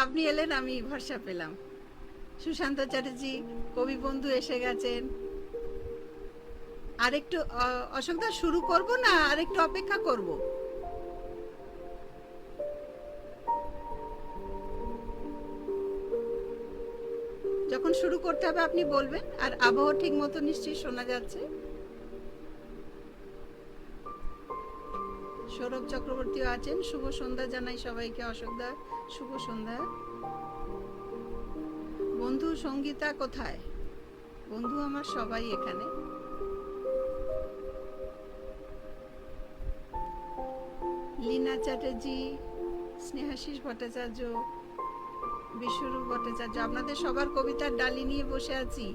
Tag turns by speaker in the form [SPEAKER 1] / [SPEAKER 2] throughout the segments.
[SPEAKER 1] আপনি এলেন, আমি ভরসা পেলাম। সুশান্ত চ্যাটার্জি কবি বন্ধু এসে গেছেন। আরেকটু অশোকদা শুরু করব না আরেকটু অপেক্ষা করব? যখন শুরু করতে হবে আপনি বলবেন। আর আবহাওয়া ঠিক মতো নিশ্চয়ই শোনা যাচ্ছে? সৌরভ চক্রবর্তীও আছেন। শুভ সন্ধ্যা জানাই সবাইকে। অশোকদা শুভ সন্ধ্যা। বন্ধু সঙ্গীতা কোথায়? বন্ধু আমার সবাই এখানে। লীনা চ্যাটার্জি, স্নেহাশিস ভট্টাচার্য, বিশ্বরূপ ভট্টাচার্য, আপনাদের সবার কবিতার ডালি নিয়ে বসে আছি।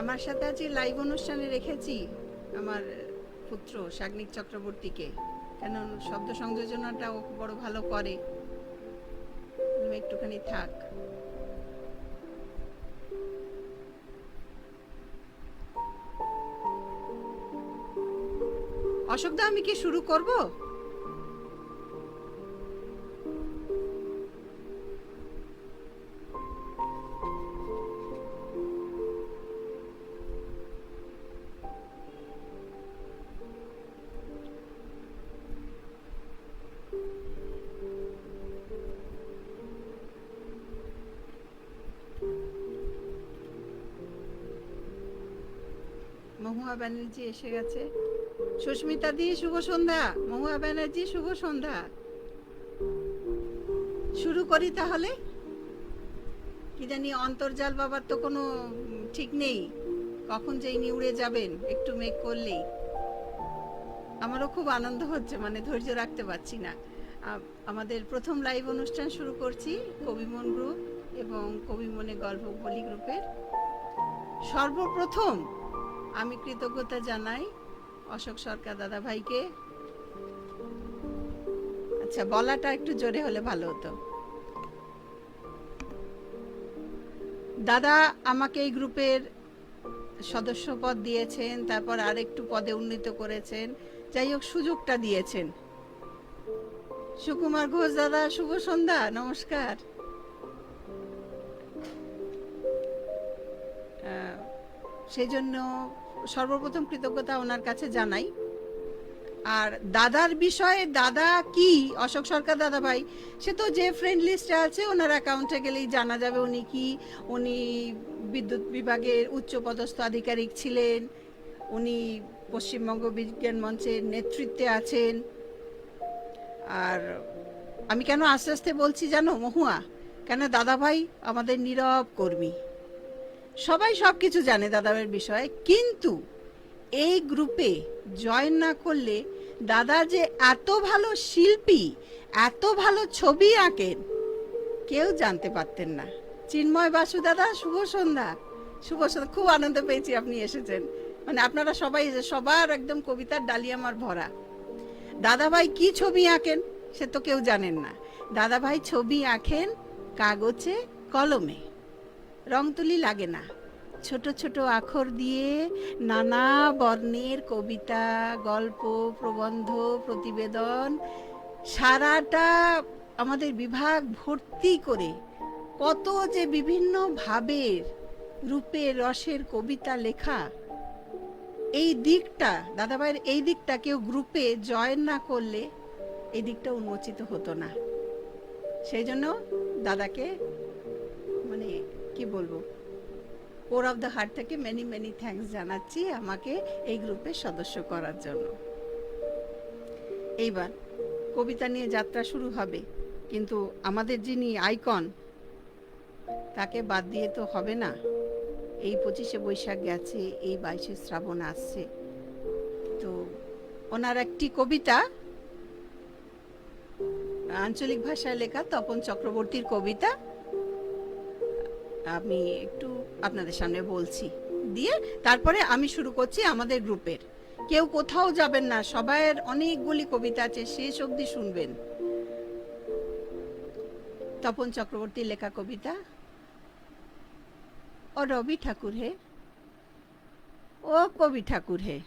[SPEAKER 1] আমার সাথে আজকে লাইভ অনুষ্ঠানে রেখেছি আমার পুত্র শাগনিক চক্রবর্তীকে, কেন শব্দ সংযোজনাটা ও বড় ভালো করে, একটুখানি থাক। অশোকদা আমি কি শুরু করব? মহুয়া ব্যানার্জি এসে গেছে। সুস্মিতা দি শুভ সন্ধ্যা। মহুয়া ব্যানার্জি শুভ সন্ধ্যা। শুরু করি তাহলে। কি জানি অন্তর্জাল বাবার তো কোনো ঠিক নেই, কখন যে ইনি উড়ে যাবেন একটু মেঘ করলেই। আমারও খুব আনন্দ হচ্ছে, মানে ধৈর্য রাখতে পারছি না। আমাদের প্রথম লাইভ অনুষ্ঠান শুরু করছি কবিমন গ্রুপ এবং কবিমনে গল্প বলি গ্রুপের। সর্বপ্রথম আমি কৃতজ্ঞতা জানাই অশোক সরকার দাদা ভাইকে। আচ্ছা, বলাটা একটু জোরে হলে ভালো হতো। দাদা আমাকে এই গ্রুপের সদস্য পদ দিয়েছেন, তারপর আরেকটু পদে উন্নীত করেছেন, যাই হোক সুযোগটা দিয়েছেন। সুকুমার ঘোষ দাদা শুভ সন্ধ্যা, নমস্কার। সেই জন্য সর্বপ্রথম কৃতজ্ঞতা ওনার কাছে জানাই। আর দাদার বিষয়ে, দাদা কি অশোক সরকার দাদা ভাই, সে তো যে ফ্রেন্ড লিস্টে আছে ওনার অ্যাকাউন্টে গেলেই জানা যাবে উনি কি। উনি বিদ্যুৎ বিভাগের উচ্চপদস্থ আধিকারিক ছিলেন, উনি পশ্চিমবঙ্গ বিজ্ঞান মঞ্চের নেতৃত্বে আছেন। আর আমি কেন আস্তে আস্তে বলছি জানো মহুয়া, কেন দাদাভাই আমাদের নীরব কর্মী, সবাই সব কিছু জানে দাদাভাইয়ের বিষয়ে, কিন্তু এই গ্রুপে জয়েন না করলে দাদা যে এত ভালো শিল্পী, এত ভালো ছবি আঁকেন কেউ জানতে পারতেন না। চিন্ময় বাসু দাদা শুভ সন্ধ্যা। শুভ সন্ধ্যা, খুব আনন্দ পেয়েছি আপনি এসেছেন। মানে আপনারা সবাই, সবার একদম কবিতার ডালি আমার ভরা। দাদাভাই কি ছবি আঁকেন সে তো কেউ জানেন না। দাদাভাই ছবি আঁকেন কাগজে কলমে, রং তুলি লাগে না, ছোট ছোট আখর দিয়ে নানা বর্ণের কবিতা, গল্প, প্রবন্ধ, প্রতিবেদন সারাটা আমাদের বিভাগ ভর্তি করে কত যে বিভিন্ন ভাবের রূপের রসের কবিতা লেখা। এই দিকটা দাদাভাইয়ের, এই দিকটা কেউ গ্রুপে জয়েন না করলে এই দিকটা উন্মোচিত হতো না। সেই জন্য দাদাকে মানে কি বলবো, কোর অফ দ্য হার্ট থেকে মেনি মেনি থ্যাঙ্কস জানাচ্ছি আমাকে এই গ্রুপের সদস্য করার জন্য। এইবার কবিতা নিয়ে যাত্রা শুরু হবে, কিন্তু আমাদের যিনি আইকন তাকে বাদ দিয়ে তো হবে না। এই 25শে বৈশাখ গেছে, এই 22শে শ্রাবণ আসছে, তো ওনার একটি কবিতা আঞ্চলিক ভাষায় লেখা তপন চক্রবর্তীর কবিতা আমি একটু আপনাদের সামনে বলছি, দিয়ে তারপরে আমি শুরু করছি আমাদের গ্রুপের। কেউ কোথাও যাবেন না, সবাইয়ের অনেকগুলি কবিতা আছে, শেষ অবধি শুনবেন। তপন চক্রবর্তীর লেখা কবিতা ও রবি ঠাকুর হে, ও কবি ঠাকুর হে,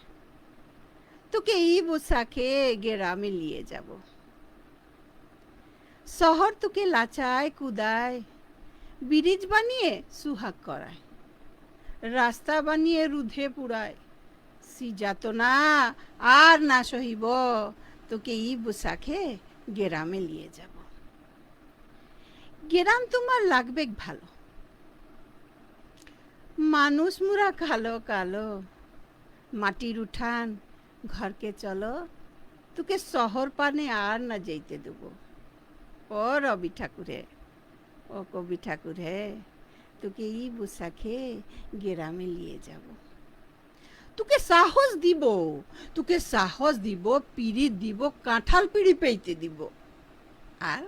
[SPEAKER 1] তোকে ঈদ উৎসাখে গ্রামে নিয়ে যাব। শহর তোকে লাচায় কুদায়, ব্রিজ বানিয়ে সুহাগ করায়, রাস্তা বানিয়ে রুধে পুরায়, সি যাতনা আর না সহিব, তোকে ঈদ উৎসাখে গ্রামে নিয়ে যাব। গ্রাম তোমার লাগবে ভালো, মানুষ মুরা কালো কালো, মাটির উঠান ঘরকে চলো, তোকে শহর পানে আর না যেতে দেব। ও রবি ঠাকুরে, ও কবি ঠাকুর হে, তোকে এই বৈশাখে গ্রামে নিয়ে যাব। তোকে সাহস দিব, তোকে সাহস দিব, পিড়ি দিব, কাঁঠাল পিড়ি পেইতে দিব, আর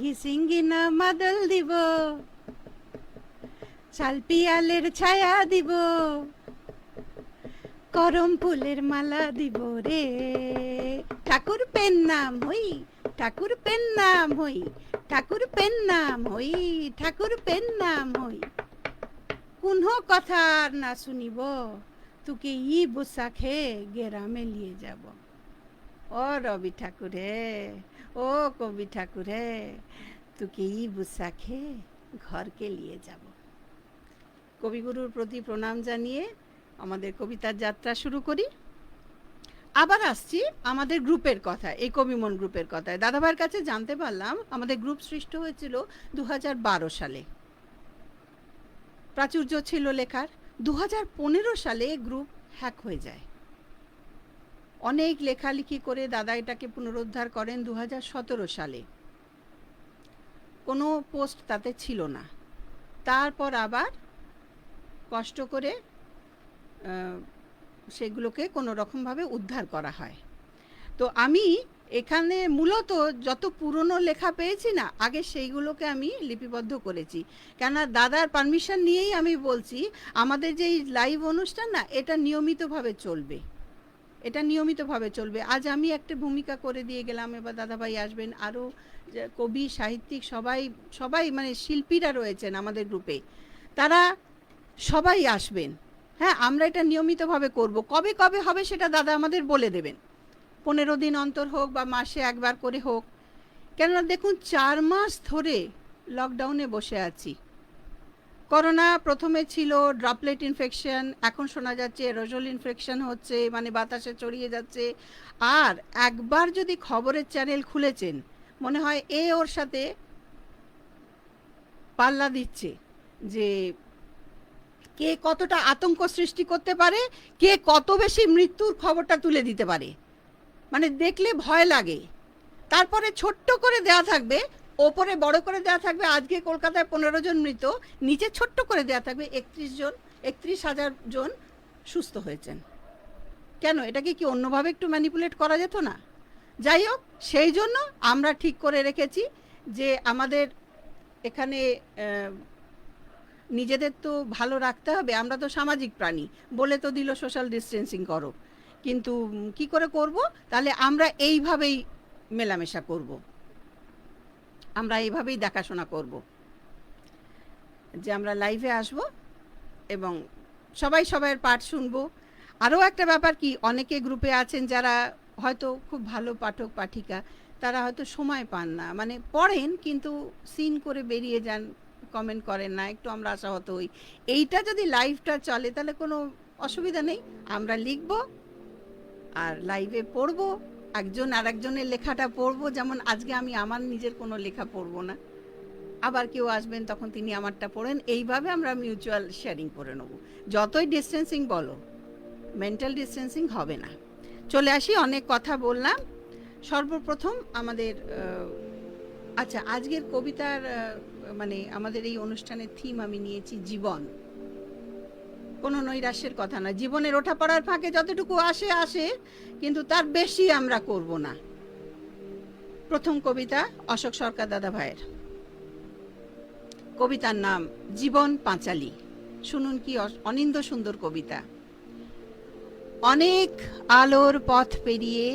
[SPEAKER 1] ঘিসিঙ্গিনা মাদল দিব, চাল পিয়ালের ছায়া দিব, করম ফুলের মালা দিব রে। ঠাকুর পেন নাম হই, ঠাকুর পেন নাম হই, ঠাকুর পেন নাম হই, ঠাকুর পেন নাম হই। কোন কথা আর না শুনিব, তোকে ই বৈশাখে গ্রামে নিয়ে যাব। ও রবি ঠাকুর হে, ও কবি ঠাকুর হে, তোকে ই বৈশাখে ঘরকে নিয়ে যাব। কবিগুরুর প্রতি প্রণাম জানিয়ে আমাদের কবিতার যাত্রা শুরু করি। আবার আসছি আমাদের গ্রুপের কথা, এই কবিমন গ্রুপের কথায়। দাদাভাইয়ের কাছে জানতে পারলাম আমাদের গ্রুপ সৃষ্টি হয়েছিল 2012 সালে, প্রাচুর্য ছিল লেখার। 2015 সালে গ্রুপ হ্যাক হয়ে যায়। অনেক লেখালেখি করে দাদা এটাকে পুনরুদ্ধার করেন 2017 সালে। কোনো পোস্ট তাতে ছিল না। তারপর আবার কষ্ট করে সেগুলোকে কোনো রকমভাবে উদ্ধার করা হয়। তো আমি এখানে মূলত যত পুরনো লেখা পেয়েছি না, আগে সেইগুলোকে আমি লিপিবদ্ধ করেছি। কেননা দাদার পারমিশন নিয়েই আমি বলছি, আমাদের যে লাইভ অনুষ্ঠান না, এটা নিয়মিতভাবে চলবে, এটা নিয়মিতভাবে চলবে। আজ আমি একটা ভূমিকা করে দিয়ে গেলাম, এবার দাদাভাই আসবেন, আরও কবি সাহিত্যিক সবাই সবাই মানে শিল্পীরা রয়েছেন আমাদের গ্রুপে, তারা সবাই আসবেন। হ্যাঁ, আমরা এটা নিয়মিতভাবে করব। কবে কবে হবে সেটা দাদা আমাদের বলে দেবেন, 15 দিন অন্তর হোক বা মাসে একবার করে হোক। কেননা দেখুন 4 মাস ধরে লকডাউনে বসে আছি। করোনা প্রথমে ছিল ড্রপলেট ইনফেকশন, এখন শোনা যাচ্ছে এরোজল ইনফেকশন হচ্ছে, মানে বাতাসে ছড়িয়ে যাচ্ছে। আর একবার যদি খবরের চ্যানেল খুলেছেন, মনে হয় ওর সাথে পাল্লা দিচ্ছে যে কে কতটা আতঙ্ক সৃষ্টি করতে পারে, কে কত বেশি মৃত্যুর খবরটা তুলে দিতে পারে, মানে দেখলে ভয় লাগে। তারপরে ছোট্ট করে দেয়া থাকবে, ওপরে বড় করে দেয়া থাকবে আজকে কলকাতায় 15 জন মৃত, নিচে ছোট্ট করে দেয়া থাকবে 31,000 জন সুস্থ হয়েছেন। কেন, এটাকে কি অন্যভাবে একটু ম্যানিপুলেট করা যেত না? যাই হোক, সেই জন্য আমরা ঠিক করে রেখেছি যে আমাদের এখানে নিজেদের তো ভালো রাখতে হবে, আমরা তো সামাজিক প্রাণী, বলে তো দিল সোশ্যাল ডিস্টেন্সিং করো, কিন্তু কি করে করব? তাহলে আমরা এইভাবেই মেলামেশা করব, আমরা এইভাবেই দেখাশোনা করব, যে আমরা লাইভে আসব এবং সবাই সবার পাঠ শুনবো। আরও একটা ব্যাপার কি, অনেকে গ্রুপে আছেন যারা হয়তো খুব ভালো পাঠক পাঠিকা, তারা হয়তো সময় পান না, মানে পড়েন কিন্তু সিন করে বেরিয়ে যান, কমেন্ট করেন না, একটু আমরা আশাহত হই। এইটা যদি লাইভটা চলে তাহলে কোনো অসুবিধা নেই, আমরা লিখব আর লাইভে পড়ব, একজন আর একজনের লেখাটা পড়বো। যেমন আজকে আমি আমার নিজের কোনো লেখা পড়বো না, আবার কেউ আসবেন তখন তিনি আমারটা পড়েন, এইভাবে আমরা মিউচুয়াল শেয়ারিং করে নেব। যতই ডিস্টেন্সিং বলো, মেন্টাল ডিস্টেন্সিং হবে না। চলে আসি, অনেক কথা বললাম। সর্বপ্রথম আমাদের আচ্ছা, আজকের কবিতার মানে আমাদের এই অনুষ্ঠানের থিম আমি নিয়েছি জীবন। কোনো নৈরাশ্যের কথা না, জীবনের ওঠা পড়ার ফাঁকে যতটুকু আসে আসে, কিন্তু তার বেশি আমরা করব না। প্রথম কবিতা অশোক সরকার দাদা ভাইয়ের, কবিতার নাম জীবন পাঁচালী। শুনুন কি অনিন্দ্য সুন্দর কবিতা। অনেক আলোর পথ পেরিয়ে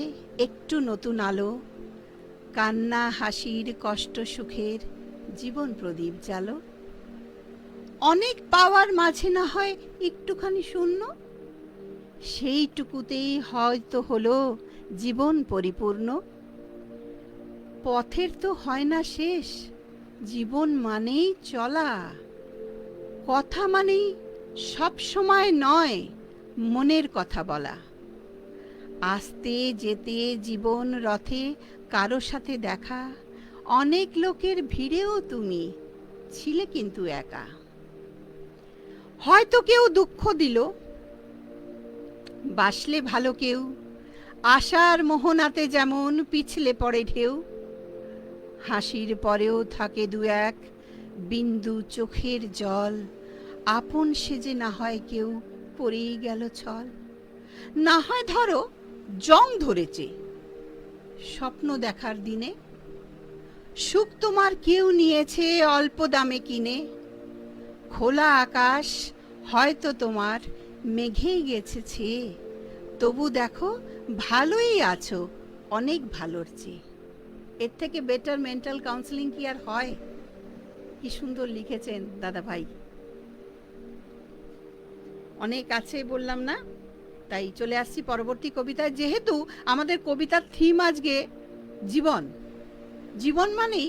[SPEAKER 1] একটু নতুন আলো, কান্না হাসির কষ্ট সুখের জীবন প্রদীপ জ্বালো। অনেক পাওয়ার মাঝে না হয় একটুখানি শূন্য, সেইটুকুতেই হয়তো হলো জীবন পরিপূর্ণ। পথের তো হয় না শেষ, জীবন মানেই চলা, কথা মানেই সব সময় নয় মনের কথা বলা। আসতে যেতে জীবন রথে কারো সাথে দেখা, অনেক লোকের ভিড়েও তুমি ছিলে কিন্তু একা। হয়তো কেউ দুঃখ দিল, বাসলে ভালো কেউ, আশার মোহনাতে যেমন পিছলে পড়ে ঢেউ, হাসির পরেও থাকে দু এক বিন্দু চোখের জল, আপন সেজে না হয় কেউ পড়েই গেল ছল। না হয় ধরো জং ধরেছে স্বপ্ন দেখার দিনে, সুখ তোমার কেউ নিয়েছে অল্প দামে কিনে, খোলা আকাশ হয়তো তোমার মেঘেই গেছে ছেয়ে, তবু দেখো ভালোই আছো অনেক ভালোর চেয়ে। এর থেকে বেটার মেন্টাল কাউন্সেলিং কি আর হয়? কি সুন্দর লিখেছেন দাদা ভাই। অনেক আছে বললাম না, তাই চলে আসছি পরবর্তী কবিতায়। যেহেতু আমাদের কবিতার থিম আজকে জীবন, জীবন মানেই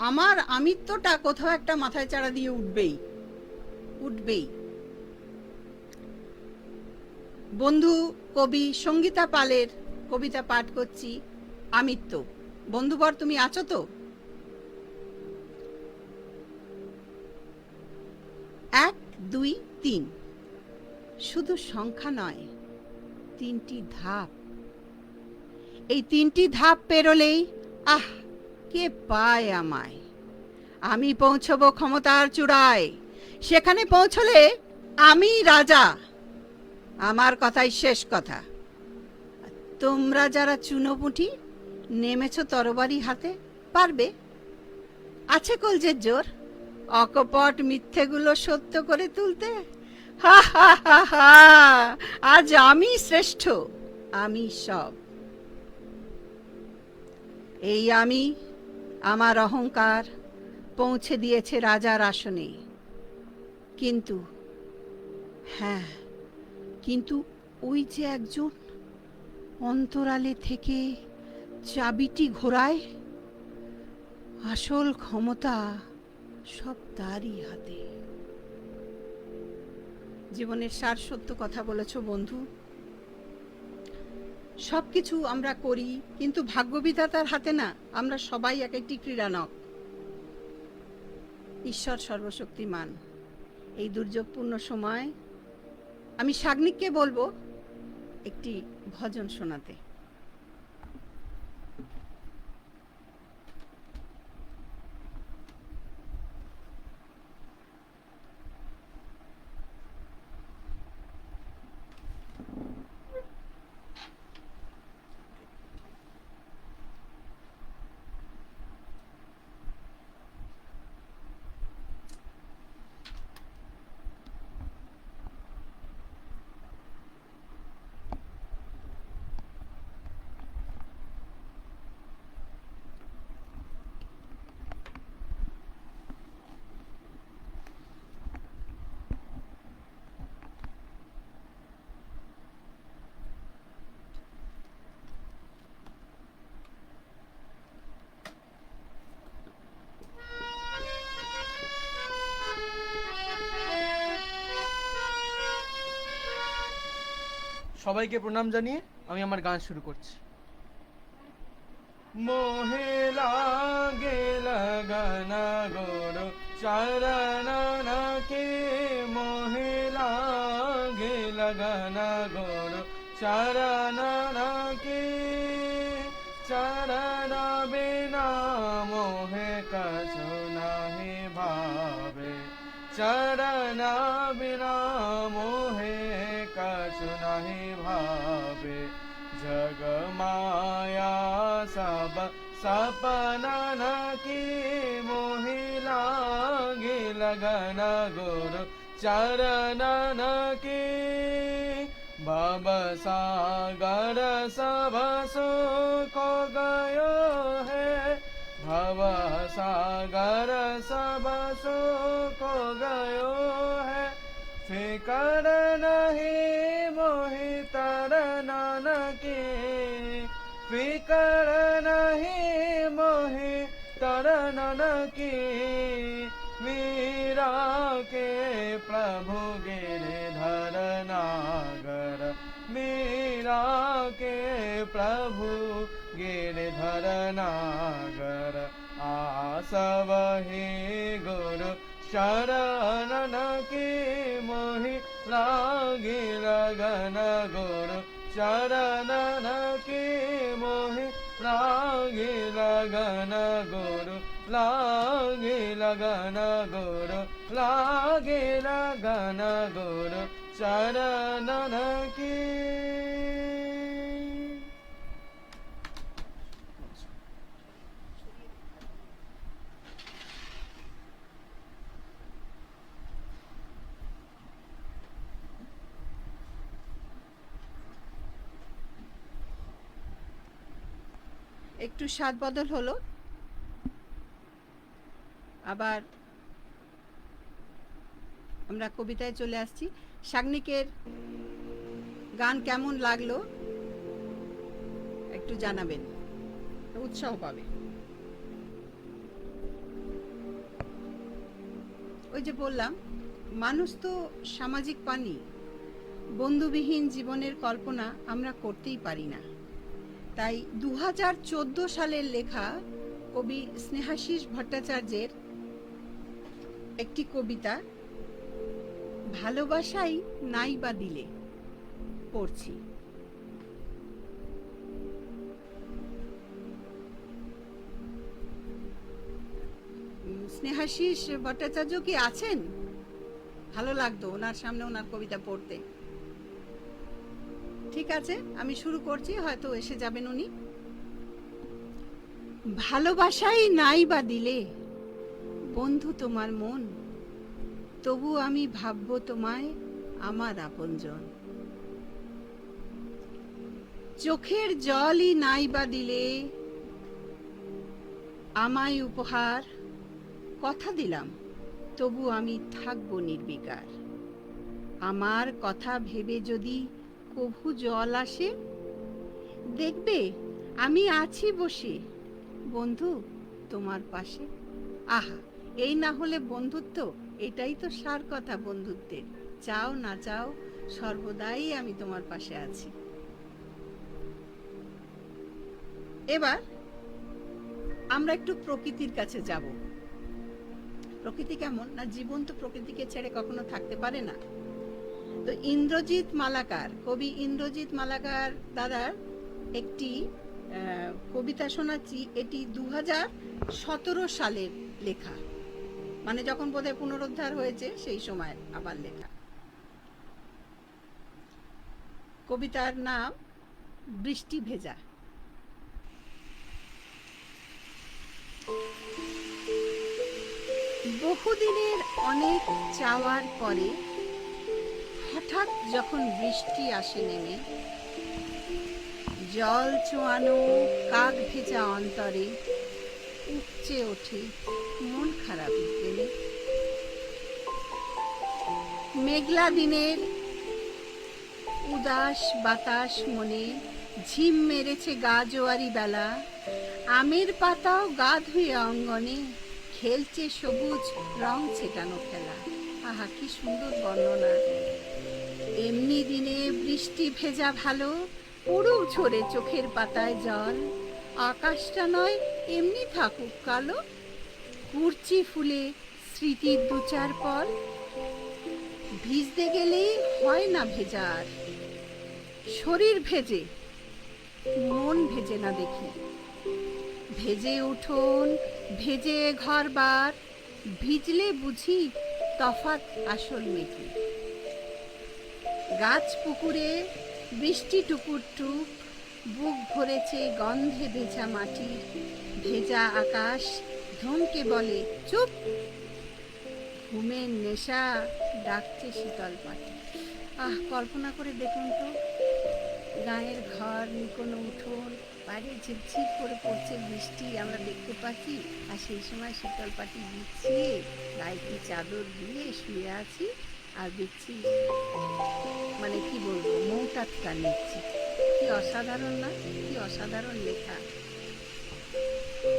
[SPEAKER 1] আমার আমিত্বটা কোথাও একটা মাথায় চাড়া দিয়ে উঠবেই উঠবেই। বন্ধু কবি সঙ্গীতা পালের কবিতা পাঠ করছি, আমিত্ব। বন্ধুবর তুমি আছো তো? 1 2 3, শুধু সংখ্যা নয়, 3টি ধাপ। এই 3টি ধাপ পেরোলেই আহ কে পায় আমায়, আমি পৌঁছবো ক্ষমতার চূড়ায়। সেখানে পৌঁছলে আমি রাজা, আমার কথাই শেষ কথা। তোমরা যারা চুনোপুঁটি নেমেছো তরবারি হাতে, পারবে? আছে কলজের জোর অকপট মিথ্যেগুলো সত্য করে তুলতে? হা হা হা হা, আজ আমি শ্রেষ্ঠ, আমি সব। এই আমি, আমার অহংকার পৌঁছে দিয়েছে রাজার আসনে। কিন্তু হ্যাঁ, কিন্তু ওই যে একজন অন্তরালে থেকে চাবিটি ঘোরায়, আসল ক্ষমতা সব তারই হাতে। জীবনের সার সত্য কথা বলেছ বন্ধু। সবকিছু আমরা করি, কিন্তু ভাগ্যবিধাতার হাতে না। আমরা সবাই এক একটি ক্রীড়ানক, ঈশ্বর সর্বশক্তিমান। এই দুর্যোগপূর্ণ সময় আমি সাগ্নিককে বলবো একটি ভজন শোনাতে।
[SPEAKER 2] সবাইকে প্রণাম জানিয়ে আমি আমার গান শুরু করছি। মোহে লাগে লাগানা গোরো চারানা কে, মোহে লাগে লাগানা গোরো চারানা কে, চারানা বিনা মোহে কछु নাহি ভাবে, চারানা বিনা মোহে কछु নাহি ভাবে। जग माया सब सपना न की, मोहि लागे लगन गुरु चरण न की। भव सागर सब सुख गयो है, भव सागर सब सुख गयो चरण की फिकर नहीं मोहे तरनन की मीरा के प्रभु गिरधर नागर मीरा के प्रभु गिरधर नागर आसव ही गुरु शरणन की मोहि लागी लगन गुरु शरणन की मोहि लागी लगन गुरु लागी लगन गुरु लागी लगन गुरु शरणन की।
[SPEAKER 1] একটু স্বাদ বদল হলো, আবার আমরা কবিতায় চলে আসছি। সাগ্নিকের গান কেমন লাগলো একটু জানাবেন, উৎসাহ পাবে। ওই যে বললাম, মানুষ তো সামাজিক প্রাণী, বন্ধুবিহীন জীবনের কল্পনা আমরা করতেই পারি না। তাই 2014 সালের লেখা কবি স্নেহাশিস ভট্টাচার্যের একটি কবিতা ভালোবাসাই নাই বা দিলে পড়ছি। স্নেহাশিস ভট্টাচার্য কি আছেন? ভালো লাগতো ওনার সামনে ওনার কবিতা পড়তে। ঠিক আছে, আমি শুরু করছি, হয়তো এসে যাবেন উনি। ভালোবাসাই নাই বা দিলে বন্ধু তোমার মন, তবু আমি ভাববো তোমায় আমার আপনজন। চোখের জলই নাই বা দিলে আমায় উপহার, কথা দিলাম তবু আমি থাকবো নির্বিকার। আমার কথা ভেবে যদি কভু জল আসে, দেখবে আমি আছি বসে বন্ধু তোমার পাশে। আহা, এই না হলে বন্ধুত্ব? এটাই তো সার কথা বন্ধুত্বের। চাও না চাও সর্বদাই আমি তোমার পাশে আছি। এবার আমরা একটু প্রকৃতির কাছে যাব। প্রকৃতি কেমন না, জীবন তো প্রকৃতিকে ছেড়ে কখনো থাকতে পারে না। তো ইন্দ্রজিৎ মালাকার, কবি ইন্দ্রজিৎ মালাকার দাদার একটি কবিতা শোনাচ্ছি। এটি 2017 সালের লেখা, মানে যখন বোধহয় পুনরুদ্ধার হয়েছে সেই সময় আবার লেখা। কবিতার নাম বৃষ্টি ভেজা। বহুদিনের অনেক চাওয়ার পরে হঠাৎ যখন বৃষ্টি আসে নেমে, জল চোয়ানো কাক ভেজা অন্তরে উপচে ওঠে মন খারাপ পেলে। মেঘলা দিনের উদাস বাতাস মনে ঝিম মেরেছে গা জোয়ারি বেলা। আমের পাতাও গা ধুয়ে অঙ্গনে খেলছে সবুজ রং ছেটানো খেলা। আহা, কি সুন্দর বর্ণনা! এমনি দিনে বৃষ্টি ভেজা ভালো, পড়ুক ঝরে চোখের পাতায় জল। আকাশটা নয় এমনি থাকুক কালো, কুরচি ফুলে স্মৃতির দু চার পল। ভিজতে গেলেই হয় না ভেজার, শরীর ভেজে মন ভেজে না দেখি। ভেজে উঠোন ভেজে ঘরবার, ভিজলে বুঝি তফাৎ আসল মেকি। গাছ পুকুরে বৃষ্টি টুকুর টুক, বুক ভরেছে গন্ধে ভেজা মাটি। ভেজা আকাশ ধমকে বলে চুপ, ঘুমের নেশা ডাকছে শীতল পাটি। আহ, কল্পনা করে দেখুন তো, গায়ের ঘর, নিকোনো উঠোন, বাইরে ঝিপঝিপ করে পড়ছে বৃষ্টি, আমরা দেখতে পাচ্ছি। আর সেই সময় শীতল পাটি বিছিয়ে গায়ে চাদর দিয়ে শুয়ে আছি আর দেখছি, মানে কি বলবো, মৌটাৎকা নিচ্ছি। কি অসাধারণ না? কি অসাধারণ লেখা।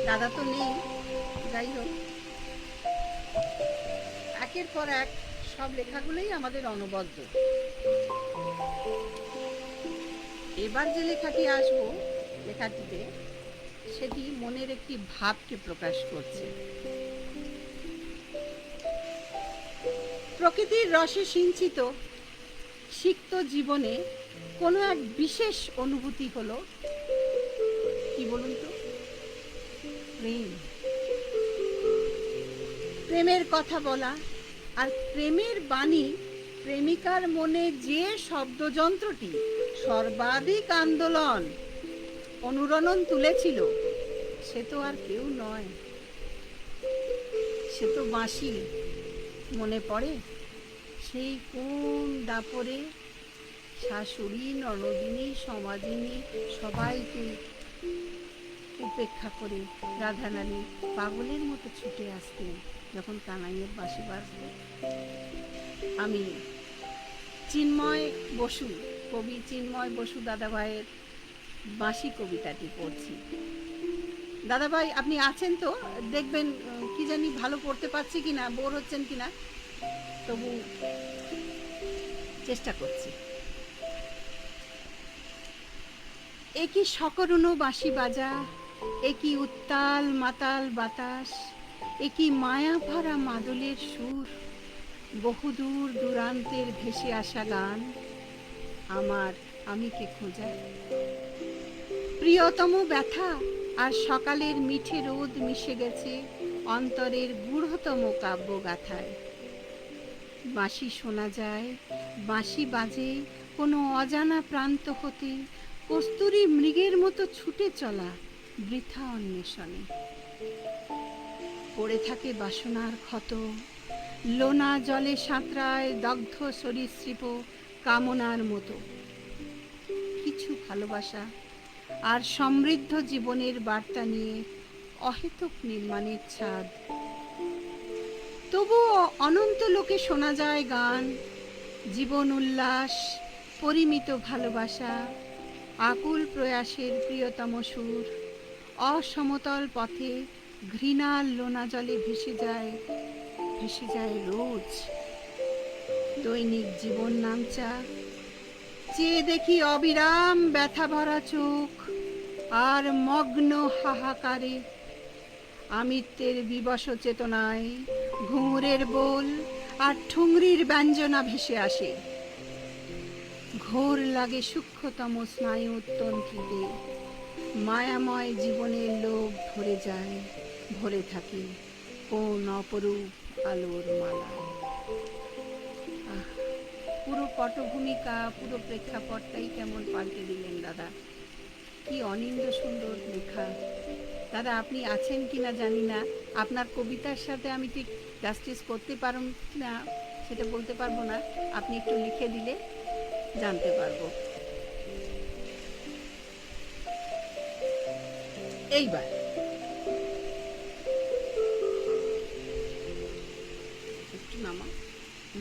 [SPEAKER 1] দাদা তো নেই, যাই হোক, একের পর এক সব লেখাগুলোই আমাদের অনবদ্য। এবার যে লেখাটি আসবো, লেখাটিতে সেটি মনের একটি ভাবকে প্রকাশ করছে। প্রকৃতির রসে সিঞ্চিত সিক্ত জীবনে কোনো এক বিশেষ অনুভূতি হলো, কি বলুন তো, প্রেম। প্রেমের কথা বলা আর প্রেমের বাণী প্রেমিকার মনে যে শব্দযন্ত্রটি সর্বাধিক আন্দোলন অনুরণন তুলেছিল, সে তো আর কেউ নয়, সে তো বাঁশি। মনে পড়ে সেই কোন দাপরে শাশুড়ি, ননদিনী, সমাদিনী সবাইকে উপেক্ষা করে রাধারানী পাগলের মতো ছুটে আসতেন যখন কানাইয়ের বাঁশি বাজত। আমি চিন্ময় বসু, কবি চিন্ময় বসু দাদাভাইয়ের বাঁশি কবিতাটি পড়ছি। দাদাভাই আপনি আছেন তো? দেখবেন কি জানি ভালো পড়তে পারছি কিনা, বোর হচ্ছেন কিনা, তবু চেষ্টা করছি। একই সকরুণ বাঁশি বাজা, একই উত্তাল মাতাল বাতাস, একই মায়া ভরা মাদলের সুর, বহুদূর দূরান্তের ভেসে আসা গান, আমার আমিকে খোঁজা। প্রিয়তম ব্যথা আর সকালের মিঠে রোদ মিশে গেছে অন্তরের গূঢ়তম কাব্যগাথায়। বাঁশি শোনা যায়, বাঁশি বাজে কোনো অজানা প্রান্ত হতে, কস্তুরী মৃগের মতো ছুটে চলা বৃথা অন্বেষণে। পড়ে থাকে বাসনার ক্ষত, লোনা জলে সাঁতরায় দগ্ধ সরীসৃপ কামনার মতো। কিছু ভালোবাসা আর সমৃদ্ধ জীবনের বার্তা নিয়ে অহেতুক নির্মাণের ছাদ। তবুও অনন্ত লোকে শোনা যায় গান, জীবন উল্লাস, পরিমিত ভালোবাসা, আকুল প্রয়াসের প্রিয়তম সুর। অসমতল পথে ঘৃণার লোনা জলে ভেসে যায় রোজ। দৈনিক জীবন নামচা, চেয়ে দেখি অবিরাম ব্যথা ভরা চোখ আর মগ্ন হাহাকারে। আমিত্বের বিবশ চেতনায় ঘুঙুরের বোল আর ঠুংরির ব্যঞ্জনা ভেসে আসে। ঘোর লাগে সূক্ষ্মতম স্নায়ু উত্তন্ত্রিতে, মায়াময় জীবনের লোভ ভরে যায়, ভরে থাকে কোন অপরূপ আলোর মালা। পুরো পটভূমিকা, পুরো প্রেক্ষাপটটাই কেমন পাল্টে দিলেন দাদা। কি অনিন্দ সুন্দর লেখা। দাদা আপনি আছেন কিনা জানি না, আপনার কবিতার সাথে আমি ঠিক জাস্টিস করতে পারব না সেটা বলতে পারবো না, আপনি একটু লিখে দিলে জানতে পারবো। এইবার একটু নামা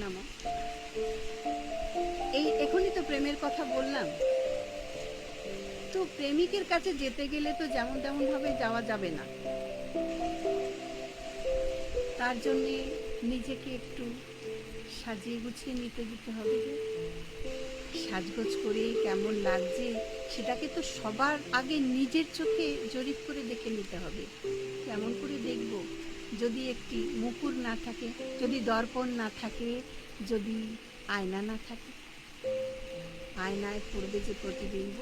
[SPEAKER 1] নামা, এই এখনই তো প্রেমের কথা বললাম। তো প্রেমিকের কাছে যেতে গেলে তো যেমন তেমন ভাবে যাওয়া যাবে না, তার জন্যে নিজেকে একটু সাজিয়ে গুছিয়ে দিতে হবে। সাজগোজ করে কেমন লাগছে সেটাকে তো সবার আগে নিজের চোখে জরিপ করে দেখে নিতে হবে। কেমন করে দেখব যদি একটি মুকুর না থাকে, যদি দর্পণ না থাকে, যদি আয়না না থাকে? আয়নায় পড়বে যে প্রতিবিম্ব,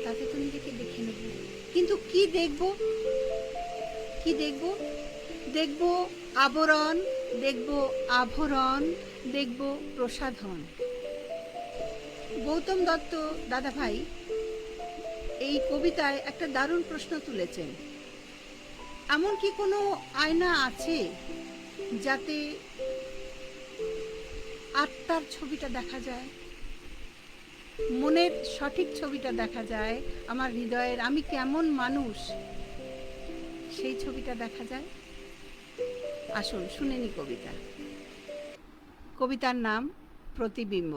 [SPEAKER 1] তাতে তো নিজেকে দেখে নেব। কিন্তু কি দেখব? কি দেখব? দেখব আবরণ, দেখব আভরণ, দেখব প্রসাধন। গৌতম দত্ত দাদাভাই এই কবিতায় একটা দারুণ প্রশ্ন তুলেছেন। এমন কি কোনো আয়না আছে যাতে আত্মার ছবিটা দেখা যায়, মনের সঠিক ছবিটা দেখা যায়, আমার হৃদয়ের আমি কেমন মানুষ সেই ছবিটা দেখা যায়? আসুন শুনে নি কবিতা। কবিতার নাম প্রতিবিম্ব।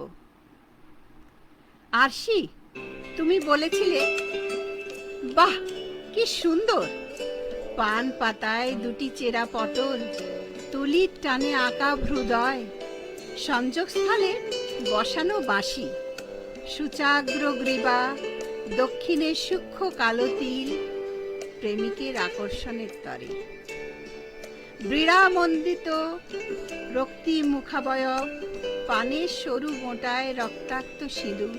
[SPEAKER 1] আরশি তুমি বলেছিলে, বাহ কি সুন্দর, পান পাতায় দুটি চেরা পটল, তুলির টানে আঁকা হৃদয়, সংযোগস্থলে বসানো বাঁশি, সুচাগ্র গ্রীবা, দক্ষিণে সূক্ষ্ম কালো তিল, প্রেমিকের আকর্ষণের তরে, বীণামণ্ডিত রক্তি মুখাবয়ব, পানের সরু মোটায় রক্তাক্ত সিঁদুর,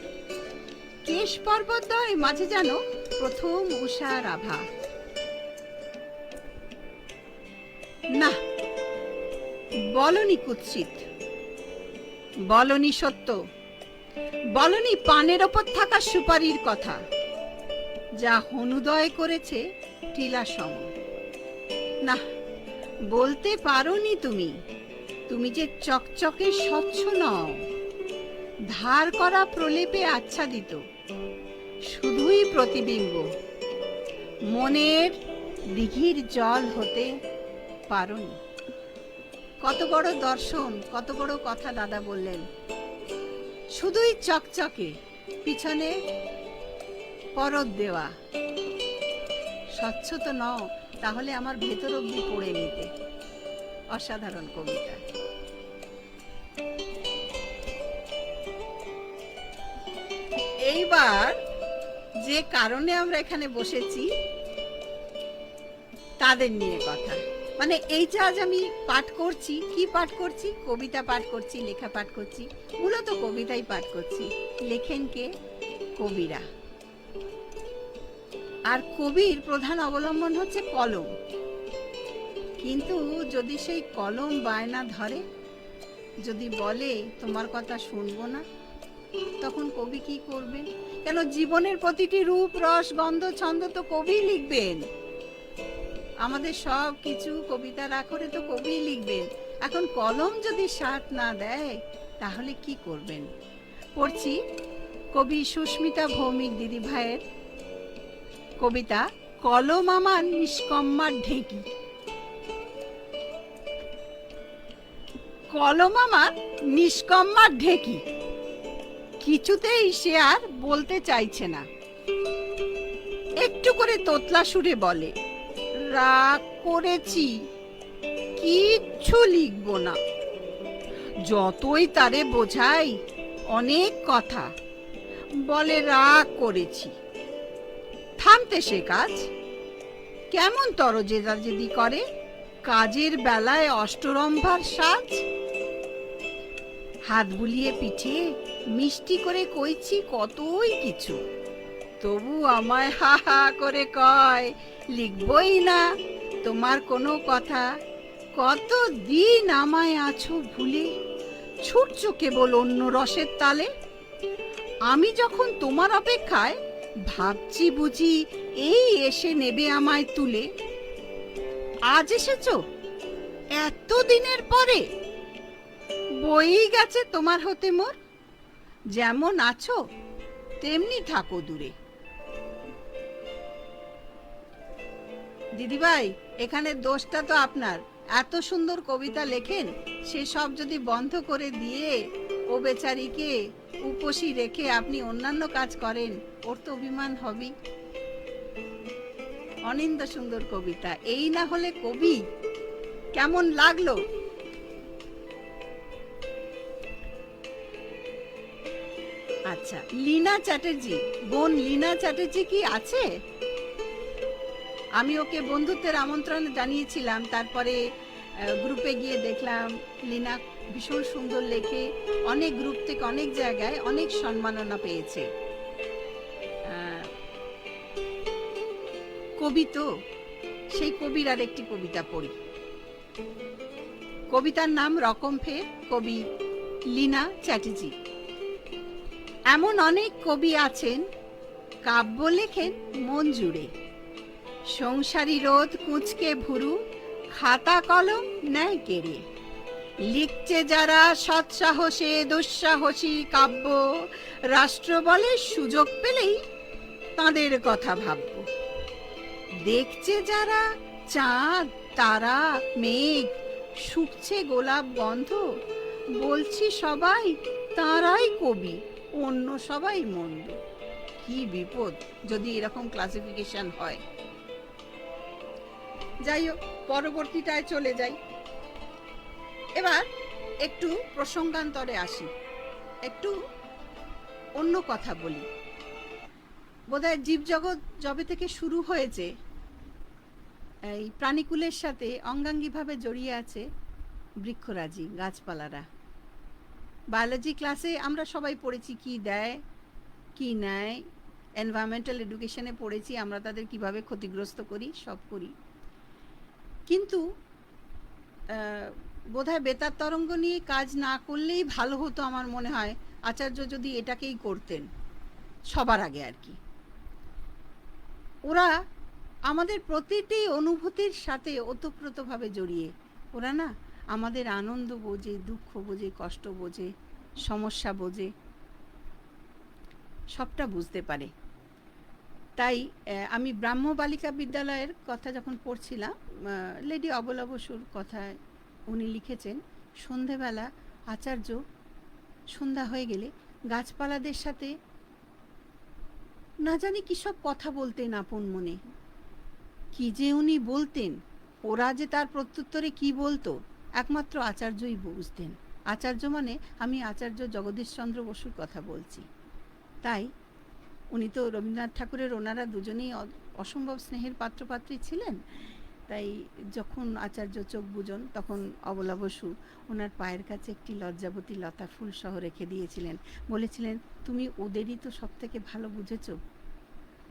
[SPEAKER 1] কেশ পর্বতদ্বয় মাঝে যেন প্রথম উষার আভা। না, বলনি কুৎসিত, বলনি সত্য, বলনি পানের ওপর থাকা সুপারির কথা, যা হনুদয় করেছে টিলা সম। না, বলতে পারোনি তুমি, তুমি যে চকচকে স্বচ্ছ নও, ধার করা প্রলেপে আচ্ছাদিত, শুধুই প্রতিবিম্ব, মনের দিঘির জল হতে পারোনি। কত বড় দর্শন, কত বড় কথা দাদা বললেন। শুধুই চকচকে, পিছনে পরত দেওয়া। স্বচ্ছ তো নও, তাহলে আমার ভেতর অব্দি পড়ে নিতে। অসাধারণ কবিতা। এইবার যে কারণে আমরা এখানে বসেছি তাদের নিয়ে কথা, মানে এই যে আজ আমি পাঠ করছি, কি পাঠ করছি? কবিতা পাঠ করছি, লেখা পাঠ করছি, মূলত কবিতাই পাঠ করছি। লেখেন কে? কবিরা। আর কবির প্রধান অবলম্বন হচ্ছে কলম। কিন্তু যদি সেই কলম বায়না ধরে, যদি বলে তোমার কথা শুনবো না, তখন কবি কি করবেন? কেন, জীবনের প্রতিটি রূপ, রস, গন্ধ, ছন্দ তো কবি লিখবেন। আমাদের সব কিছু কবিতার আখরে তো কবি লিখবেন। এখন কলম যদি সাথ না দেয়, তাহলে কি করবেন? পড়ছি কবি সুস্মিতা ভৌমিক দিদি ভাইয়ের কবিতা কলম আমার নিষ্কম্মার ঢেঁকি। কলম আমার নিষ্কম্মার ঢেঁকি, কিছুতেই সে আর বলতে চাইছে না। একটু করে তোতলা সুরে বলে, রাগ করেছি, কিচ্ছু লিখবো না। যতই তারে বোঝাই অনেক কথা, বলে রাগ করেছি। থামতে সে কাজ, কেমন তরজেদাজেদি করে, কাজের বেলায় অষ্টরম্ভার সাজ। হাত বুলিয়ে পিঠে মিষ্টি করে কইছি কতই কিছু, তবু আমায় হা হা করে কয় লিখবই না তোমার কোনো কথা। কতদিন আমায় আছো ভুলে, ছুটছো কেবল অন্য রসের তালে। আমি যখন তোমার অপেক্ষায় ভাবছি বুঝি এই এসে নেবে আমায় তুলে। আজ এসেছো এত দিনের পরে, বই গেছে তোমার হতে মোর। যেমন আছো তেমনি থাকো দূরে। দিদিভাই, এখানে দোষটা তো আপনার। এত সুন্দর কবিতা লেখেন, সে সব যদি বন্ধ করে দিয়ে ও বেচারিকে উপসী রেখে আপনি অন্যান্য কাজ করেন, ওর তো অভিমান হবেই। অনিন্দ সুন্দর কবিতা, এই না হলে কবি। কেমন লাগলো? আচ্ছা, লীনা চ্যাটার্জি, বোন লীনা চ্যাটার্জি কি আছে? আমি ওকে বন্ধুত্বের আমন্ত্রণ জানিয়েছিলাম, তারপরে গ্রুপে গিয়ে দেখলাম লীনা ভীষণ সুন্দর লেখে, অনেক গ্রুপ থেকে অনেক জায়গায় অনেক সম্মাননা পেয়েছে। কবি তো, সেই কবির আর একটি কবিতা পড়ি। কবিতার নাম রকম ফের, কবি লীনা চ্যাটার্জি। এমন অনেক কবি আছেন, কাব্য লেখেন মন জুড়ে। সংসারী রোদ কুঁচকে ভুরু, খাতা কলম নেয় কেড়ে। লিখছে যারা সৎসাহসে দুঃসাহসী কাব্য, রাষ্ট্র বলে সুযোগ পেলেই তাদের কথা ভাবব। দেখছে যারা চাঁদ, তারা, মেঘ, শুকছে গোলাপ গন্ধ, বলছি সবাই তারাই কবি, অন্য সবাই মন্দ। কি বিপদ যদি এরকম ক্লাসিফিকেশন হয়। যাই হোক, পরবর্তীটায় চলে যাই। এবার একটু প্রসঙ্গান্তরে আসি, একটু অন্য কথা বলি। বোধহয় জীবজগৎ যবে থেকে শুরু হয়েছে, এই প্রাণীকুলের সাথে অঙ্গাঙ্গিভাবে জড়িয়ে আছে বৃক্ষরাজি, গাছপালারা। বায়োলজি ক্লাসে আমরা সবাই পড়েছি কি দেয় কি নেয়, এনভায়রনমেন্টাল এডুকেশনে পড়েছি আমরা তাদের কিভাবে ক্ষতিগ্রস্ত করি, সব করি। কিন্তু বোধহয় বেতার তরঙ্গ নিয়ে কাজ না করলেই ভালো হতো আমার মনে হয়, আচার্য যদি এটাকেই করতেন সবার আগে আর কি। ওরা আমাদের প্রতিটি অনুভূতির সাথে ওতপ্রোতভাবে জড়িয়ে। ওরা না আমাদের আনন্দ বোঝে, দুঃখ বোঝে, কষ্ট বোঝে, সমস্যা বোঝে, সবটা বুঝতে পারে। তাই আমি ব্রাহ্ম বালিকা বিদ্যালয়ের কথা যখন পড়ছিলাম, লেডি অবলা বসুর কথায় উনি লিখেছেন, সন্ধেবেলা আচার্য সন্ধ্যা হয়ে গেলে গাছপালাদের সাথে না জানি কী সব কথা বলতেন আপন মনে। কি যে উনি বলতেন, ওরা যে তার প্রত্যুত্তরে কি বলতো একমাত্র আচার্যই বুঝতেন। আচার্য মানে আমি আচার্য জগদীশচন্দ্র বসুর কথা বলছি। তাই উনি তো রবীন্দ্রনাথ ঠাকুরের, ওনারা দুজনেই অসম্ভব স্নেহের পাত্রপাত্রী ছিলেন। তাই যখন আচার্য চোখ বুজন তখন অবলা বসু ওনার পায়ের কাছে একটি লজ্জাবতী লতা ফুল সহ রেখে দিয়েছিলেন, বলেছিলেন তুমি ওদেরই তো সব থেকে ভালো বুঝেছ।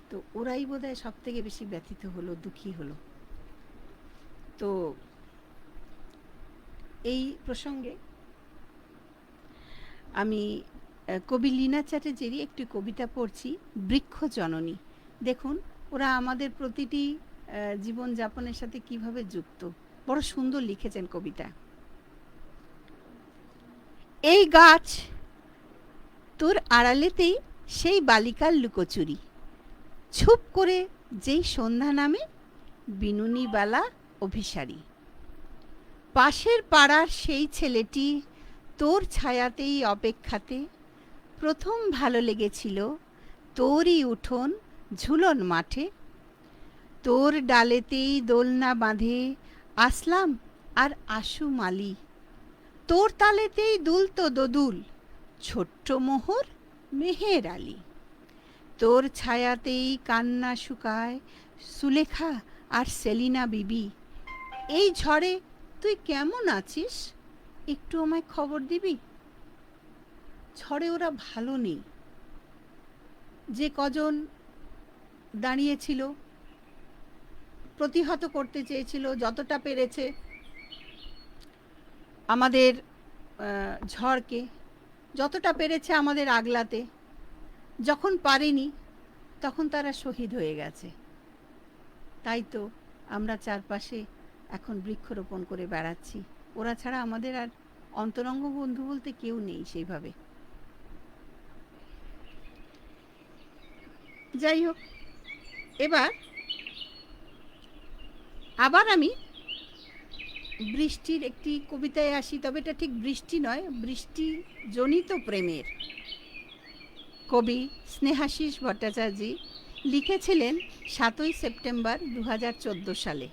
[SPEAKER 1] তো ওরাই বোধহয় সব থেকে বেশি ব্যথিত হলো, দুঃখী হলো। তো এই প্রসঙ্গে আমি কবি লীনা চ্যাটার্জির একটি কবিতা পড়ছি, বৃক্ষ জননী। দেখুন ওরা আমাদের প্রতিটি জীবনযাপনের সাথে কিভাবে যুক্ত, বড় সুন্দর লিখেছেন কবিতা। এই গাছ তোর আড়ালেতেই সেই বালিকার লুকোচুরি, ছুপ করে যেই সন্ধ্যা নামে বিনুনি বেলা অভিসারী, পাশের পাড়ার সেই ছেলেটি তোর ছায়াতেই অপেক্ষাতে প্রথম ভালো লেগেছিল তোরই উঠোন ঝুলন মাঠে, তোর ডালেতেই দোলনা বাঁধে আসলাম আর আশু মালি, তোর তালেতেই দুলতো দোদুল ছোট্ট মোহর মেহের আলী, তোর ছায়াতেই কান্না শুকায় সুলেখা আর সেলিনা বিবি, এই ঝড়ে তুই কেমন আছিস একটু আমায় খবর দিবি। ঝড়ে ওরা ভালো নেই, যে কজন দাঁড়িয়েছিল প্রতিহত করতে চেয়েছিল যতটা পেরেছে আমাদের ঝড়কে, যতটা পেরেছে আমাদের আগলাতে, যখন পারেনি তখন তারা শহীদ হয়ে গেছে। তাই তো আমরা চারপাশে এখন বৃক্ষরোপণ করে বেড়াচ্ছি। ওরা ছাড়া আমাদের আর অন্তরঙ্গ বন্ধু বলতে কেউ নেই সেইভাবে। যাই হোক, এবার আবার আমি বৃষ্টির একটি কবিতায় আসি, তবে এটা ঠিক বৃষ্টি নয়, বৃষ্টি জনিত প্রেমের। কবি স্নেহাশিস ভট্টাচার্য লিখেছিলেন 7ই সেপ্টেম্বর 2014 সালে।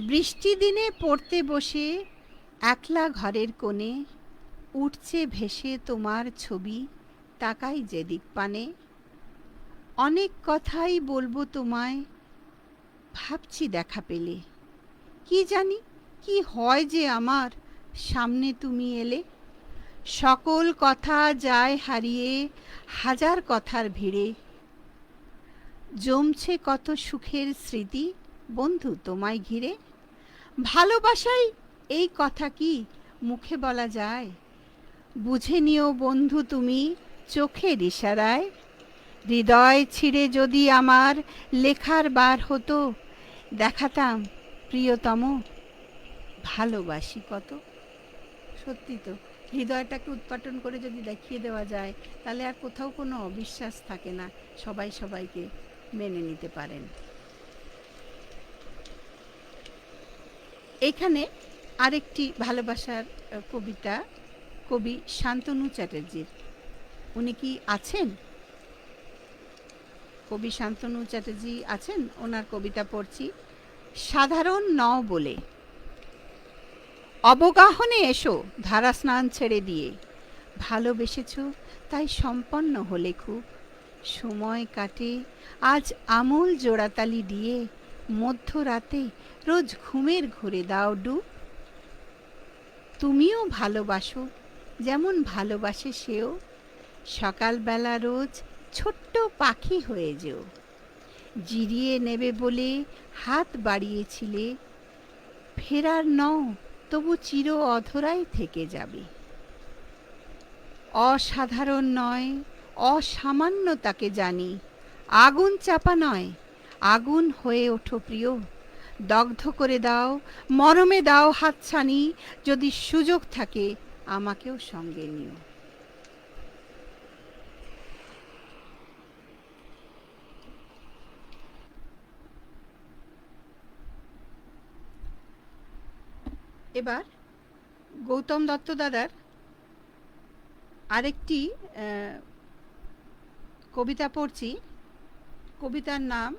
[SPEAKER 1] বৃষ্টি দিনে পড়তে বসে একলা ঘরের কোণে, উঠছে ভেসে তোমার ছবি তাকাই যেদিক পানে, অনেক কথাই বলবো তোমায় ভাবছি দেখা পেলে, কি জানি কি হয় যে আমার সামনে তুমি এলে, সকল কথা যায় হারিয়ে হাজার কথার ভিড়ে, জমছে কত সুখের স্মৃতি বন্ধু তোমায় ঘিরে, ভালোবাসাই এই কথা কি মুখে বলা যায়, বুঝে নিও বন্ধু তুমি চোখের ইশারায়, হৃদয় ছিঁড়ে যদি আমার লেখার বার হতো, দেখাতাম প্রিয়তম ভালোবাসি কত। সত্যি তো, হৃদয়টাকে উৎপাটন করে যদি দেখিয়ে দেওয়া যায় তাহলে আর কোথাও কোনো অবিশ্বাস থাকে না, সবাই সবাইকে মেনে নিতে পারেন। এখানে আরেকটি ভালোবাসার কবিতা কবি শান্তনু চ্যাটার্জির। উনি কি আছেন? কবি শান্তনু চ্যাটার্জি আছেন? ওনার কবিতা পড়ছি। সাধারণ নও বলে। অবগাহনে এসো ধারা স্নান ছেড়ে দিয়ে, ভালোবেসেছ তাই সম্পন্ন হলে খুব। সময় কাটে আজ আমূল জোড়াতালি দিয়ে, মধ্যরাতে রোজ ঘুমের ঘোরে দাও ডুব। তুমিও ভালোবাসো যেমন ভালোবাসে সেও, সকালবেলা রোজ ছোট্ট পাখি হয়ে যেও। জিরিয়ে নেবে বলে হাত বাড়িয়েছিলে, ফেরার নও তবু চির অধরাই থেকে যাবে। অসাধারণ নয় অসামান্য তাকে জানি, আগুন চাপা নয় আগুন হয়ে ওঠো প্রিয়। দগ্ধ করে দাও মরমে দাও হাতছানি, যদি সুযোগ থাকে আমাকেও সঙ্গে নিও। এবার গৌতম দত্ত দাদার আরেকটি কবিতা পড়ছি। কবিতার নাম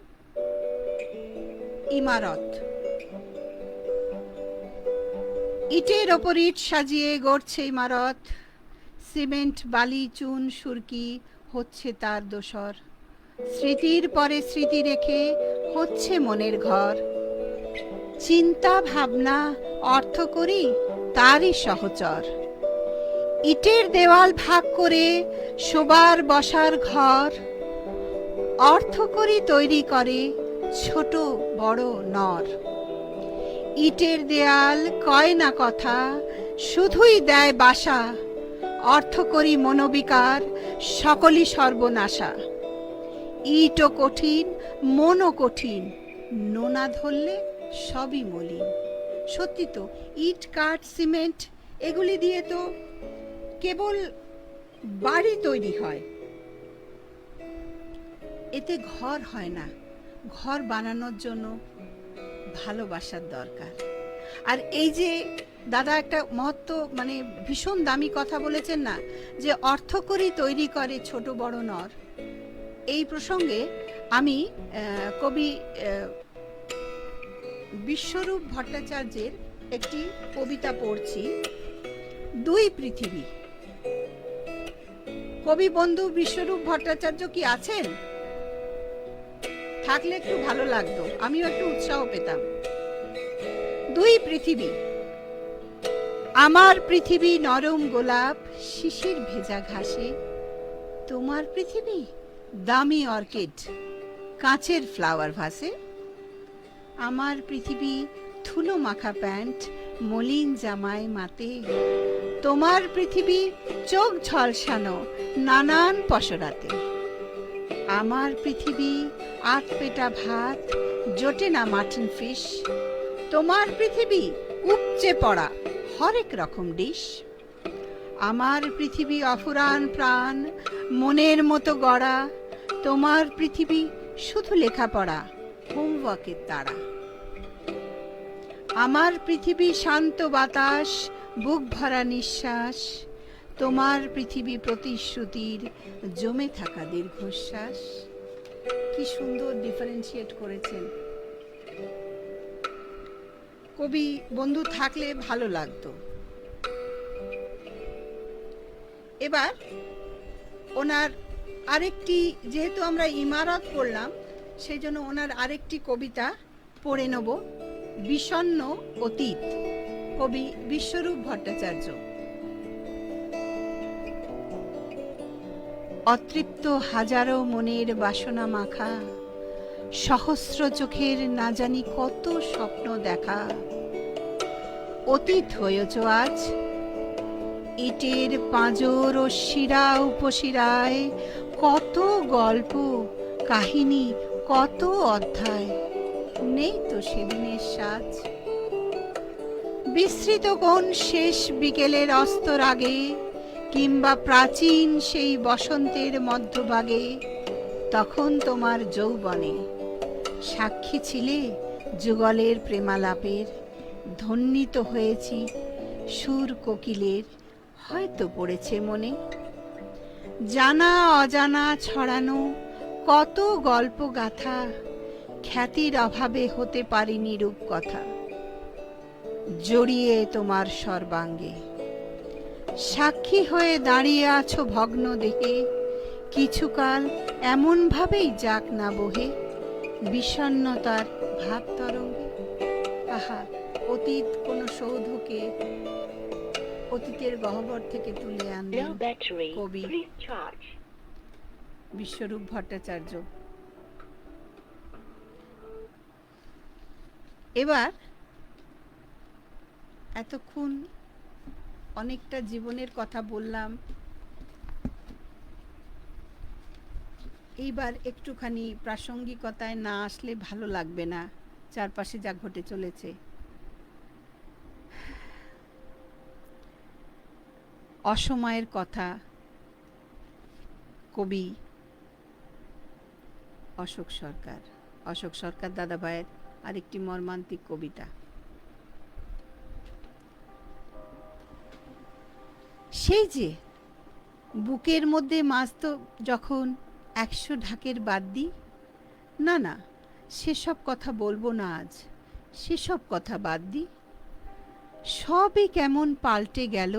[SPEAKER 1] ইমারত। ইটের ওপর ইট সাজিয়ে গড়ছে ইমারত, সিমেন্ট বালি চুন সুরকি হচ্ছে তার দোসর। স্মৃতির পরে স্মৃতি রেখে হচ্ছে মনের ঘর। চিন্তা ভাবনা অর্থ করি তারই সহচর। ইটের দেওয়াল ভাগ করে শোবার বসার ঘর, অর্থ করি তৈরি করে ছোট বড় নর। ইটের দেয়াল কয় না কথা শুধুই দেয় বাসা, অর্থ করি মনোবিকার সকলই সর্বনাশা। ইটও কঠিন মনও কঠিন, নোনা ধরলে সবই মলিন। সত্যি তো, ইট কাঠ সিমেন্ট এগুলি দিয়ে তো কেবল বাড়ি তৈরি হয়, এতে ঘর হয় না। ঘর বানানোর জন্য ভালোবাসার দরকার। আর এই যে দাদা একটা মহত্ব মানে ভীষণ দামি কথা বলেছেন না, যে অর্থ করি তৈরি করে ছোট বড় নর। এই প্রসঙ্গে আমি কবি বিশ্বরূপ ভট্টাচার্যের একটি কবিতা পড়ছি, দুই পৃথিবী। কবি বন্ধু বিশ্বরূপ ভট্টাচার্য কি আছেন? থাকলে একটু ভালো লাগতো, আমিও একটু উৎসাহ পেতাম। দুই পৃথিবী। আমার পৃথিবী নরম গোলাপ শিশির ভেজা ঘাসে, তোমার পৃথিবী দামি অর্কিড কাঁচের ফ্লাওয়ার ভাসে। আমার পৃথিবী ধুলো মাখা প্যান্ট মলিন জামায় মাতে, তোমার পৃথিবী চোখ ঝলসানো নানান পসরাতে। আমার পৃথিবী আট পেটা ভাত জোটে না মাটন ফিশ, তোমার পৃথিবী উপচে পড়া হরেক রকম ডিশ। আমার পৃথিবী অফুরান প্রাণ মনের মতো গড়া, তোমার পৃথিবী শুধু লেখাপড়া হোমওয়ার্কের তাড়া। আমার পৃথিবী শান্ত বাতাস বুক ভরা নিঃশ্বাস, তোমার পৃথিবী প্রতিশ্রুতির জমে থাকা দীর্ঘশ্বাস। কি সুন্দর ডিফারেন্সিয়েট করেছেন কবি বন্ধু, থাকলে ভালো লাগতো। এবার ওনার আরেকটি, যেহেতু আমরা ইমারত পড়লাম সেই জন্য ওনার আরেকটি কবিতা পড়ে নেব, বিষণ্ণ অতীত, কবি বিশ্বরূপ ভট্টাচার্য। অতৃপ্ত হাজারো মনের বাসনা মাখা, সহস্র চোখের না জানি কত স্বপ্ন দেখা। অতীত হয়েছ আজ, ইটের পাঁজর ও শিরা উপশিরায় কত গল্প কাহিনী কত অধ্যায়, নেই তো সেদিনের সাজ। বিস্মৃত কোন শেষ বিকেলের অস্তর আগে, কিংবা প্রাচীন সেই বসন্তের মধ্যভাগে, তখন তোমার যৌবনে সাক্ষী ছিলে যুগলের প্রেমালাপের। ধন্যিত হয়েছি সুর কোকিলের হয়তো পড়েছে মনে, জানা অজানা ছড়ানো কত গল্প গাথা, খ্যাতির অভাবে হতে পারিনি রূপকথা। জড়িয়ে তোমার সর্বাঙ্গে সাক্ষী হয়ে দাঁড়িয়ে আছো ভগ্ন দেহে, কিছুকাল এমন ভাবেই যাক না বহে বিষণ্ণতার ভাব তরঙ্গে। আহা, অতীত কোন সৌধকে অতীতের গহ্বর থেকে তুলে আনলেন কবি বিশ্বরূপ ভট্টাচার্য। এবার এতক্ষণ অনেকটা জীবনের কথা বললাম, এইবার একটুখানি প্রাসঙ্গিকতায় না আসলে ভালো লাগবে না চারপাশে যা ঘটে চলেছে। অসময়ের কথা, কবি অশোক সরকার। অশোক সরকার দাদাভাইয়ের আরেকটি মর্মান্তিক কবিতা। সেই যে বুকের মধ্যে মাস্ত যখন 100 ঢাকের বাদ্যি, না না সেসব কথা বলবো না আজ, সেসব কথা বাদ দি। সবই কেমন পাল্টে গেল,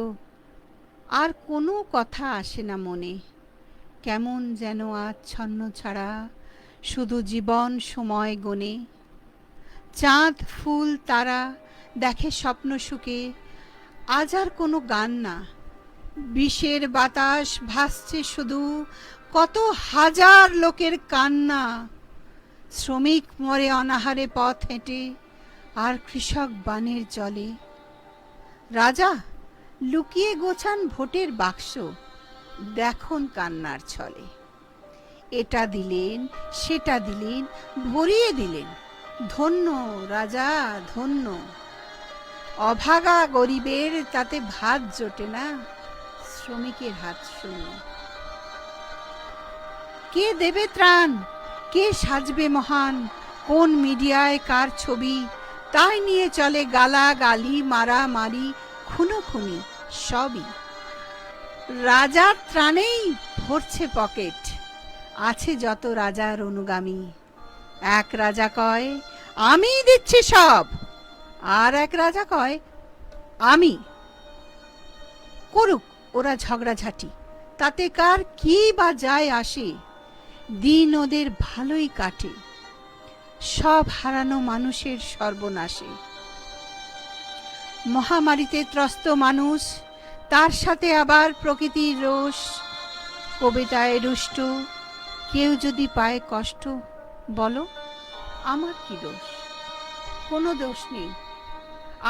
[SPEAKER 1] আর কোনো কথা আসে না মনে, কেমন যেন আচ্ছন্ন ছাড়া শুধু জীবন সময় গনে। চাঁদ ফুল তারা দেখে স্বপ্ন সুখে, আজ আর কোনো গান না, বিষের বাতাস ভাসছে শুধু কত হাজার লোকের কান্না। শ্রমিক মরে অনাহারে পথ হেঁটে, আর কৃষক বানের জলে। রাজা লুকিয়ে গোছান ভোটের বাক্স, দেখুন কান্নার ছলে। এটা দিলেন সেটা দিলেন ভরিয়ে দিলেন, ধন্য রাজা ধন্য। অভাগা গরিবের তাতে ভাত জোটে না, শ্রমিকের হাত শূন্য। কে দেবে ত্রাণ, কে সাজবে মহান, কোন মিডিয়ায় কার ছবি, তাই নিয়ে চলে গালাগালি মারামারি খুনোখুনি সবই। রাজার ত্রাণেই ভরছে পকেট, আছে যত রাজার অনুগামী। এক রাজা কয় আমি দিচ্ছি সব, আর এক রাজা কয় আমি। করুক ওরা ঝগড়াঝাটি, তাতে কার কি বা যায় আসে, দিন ওদের ভালোই কাটে, সব হারানো মানুষের সর্বনাশে। মহামারীতে ত্রস্ত মানুষ, তার সাথে আবার প্রকৃতির রোষ। কবিতায় রুষ্ট, কেউ যদি পায় কষ্ট, বলো আমার কি দোষ? কোনো দোষ নেই।